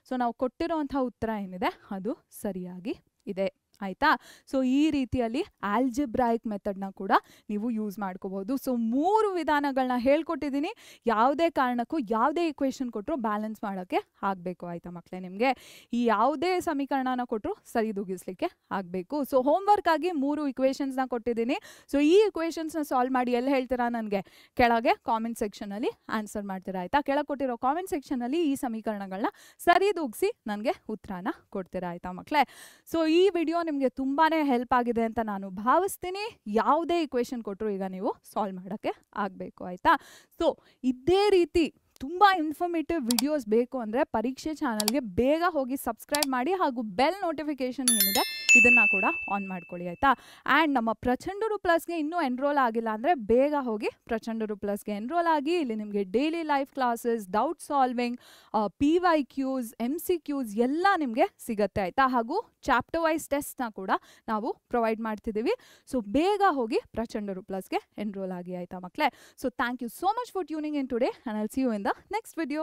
ಸೊ ನಾವು ಕೊಟ್ಟಿರುವಂತಹ ಉತ್ತರ ಏನಿದೆ ಅದು ಸರಿಯಾಗಿ ಇದೆ. ಆಯ್ತಾ. ಸೊ ಈ ರೀತಿಯಲ್ಲಿ ಆಲ್ಜಿಬ್ರಾಯಿಕ್ ಮೆಥಡ್ನ ಕೂಡ ನೀವು ಯೂಸ್ ಮಾಡ್ಕೋಬಹುದು. ಸೊ 3 ವಿಧಾನಗಳನ್ನ ಹೇಳ್ಕೊಟ್ಟಿದ್ದೀನಿ. ಯಾವುದೇ ಕಾರಣಕ್ಕೂ ಯಾವುದೇ ಇಕ್ವೇಶನ್ ಕೊಟ್ಟರು ಬ್ಯಾಲೆನ್ಸ್ ಮಾಡೋಕ್ಕೆ ಆಗಬೇಕು. ಆಯ್ತಾ ಮಕ್ಕಳೇ, ನಿಮಗೆ ಈ ಯಾವುದೇ ಸಮೀಕರಣನ ಕೊಟ್ಟರು ಸರಿದೂಗಿಸ್ಲಿಕ್ಕೆ ಆಗಬೇಕು. ಸೊ ಹೋಮ್ವರ್ಕ್ ಆಗಿ 3 ಇಕ್ವೇಶನ್ಸ್ನ ಕೊಟ್ಟಿದ್ದೀನಿ. ಸೊ ಈ ಇಕ್ವೇಶನ್ಸ್ನ ಸಾಲ್ವ್ ಮಾಡಿ ಎಲ್ಲಿ ಹೇಳ್ತೀರಾ ನನಗೆ ಕೆಳಗೆ ಕಾಮೆಂಟ್ ಸೆಕ್ಷನಲ್ಲಿ ಆನ್ಸರ್ ಮಾಡ್ತೀರಾ. ಆಯಿತಾ. ಕೆಳಗೆ ಕೊಟ್ಟಿರೋ ಕಾಮೆಂಟ್ ಸೆಕ್ಷನಲ್ಲಿ ಈ ಸಮೀಕರಣಗಳನ್ನ ಸರಿದೂಗಿಸಿ ನನಗೆ ಉತ್ತರನ ಕೊಡ್ತೀರಾ. ಆಯಿತಾ ಮಕ್ಕಳೇ. ಸೊ ಈ ವಿಡಿಯೋ ನಿಮಗೆ ತುಂಬಾ ಹೆಲ್ಪ್ ಆಗಿದೆ ಅಂತ ನಾನು ಭಾವಿಸ್ತೀನಿ. ಯಾವುದೇ ಇಕ್ವೇಶನ್ ಕೊಟ್ಟರು ಈಗ ನೀವು ಸಾಲ್ವ್ ಮಾಡೋಕ್ಕೆ ಆಗಬೇಕು. ಆಯಿತಾ. ಸೊ ಇದೇ ರೀತಿ ತುಂಬ ಇನ್ಫಾರ್ಮೇಟಿವ್ ವಿಡಿಯೋಸ್ ಬೇಕು ಅಂದರೆ ಪರೀಕ್ಷೆ ಚಾನಲ್ಗೆ ಬೇಗ ಹೋಗಿ ಸಬ್ಸ್ಕ್ರೈಬ್ ಮಾಡಿ, ಹಾಗೂ ಬೆಲ್ ನೋಟಿಫಿಕೇಷನ್ ಏನಿದೆ ಇದನ್ನು ಕೂಡ ಆನ್ ಮಾಡ್ಕೊಳ್ಳಿ. ಆಯಿತಾ. ಆ್ಯಂಡ್ ನಮ್ಮ ಪ್ರಚಂಡರು ಪ್ಲಸ್ಗೆ ಇನ್ನೂ ಎನ್ರೋಲ್ ಆಗಿಲ್ಲ ಅಂದರೆ ಬೇಗ ಹೋಗಿ ಪ್ರಚಂಡರು ಪ್ಲಸ್ಗೆ ಎನ್ರೋಲ್ ಆಗಿ. ಇಲ್ಲಿ ನಿಮಗೆ daily life classes, doubt solving, PYQs, MCQs ಎಲ್ಲ ನಿಮಗೆ ಸಿಗುತ್ತೆ. ಆಯಿತಾ. ಹಾಗೂ ಚಾಪ್ಟರ್ ವೈಸ್ ಟೆಸ್ಟ್ನ ಕೂಡ ನಾವು ಪ್ರೊವೈಡ್ ಮಾಡ್ತಿದ್ದೀವಿ. ಸೊ ಬೇಗ ಹೋಗಿ ಪ್ರಚಂಡರು ಪ್ಲಸ್ಗೆ ಎನ್ರೋಲ್ ಆಗಿ. ಆಯಿತಾ ಮಕ್ಕಳೇ. So thank you so much for tuning in today, and I'll see you in the next video.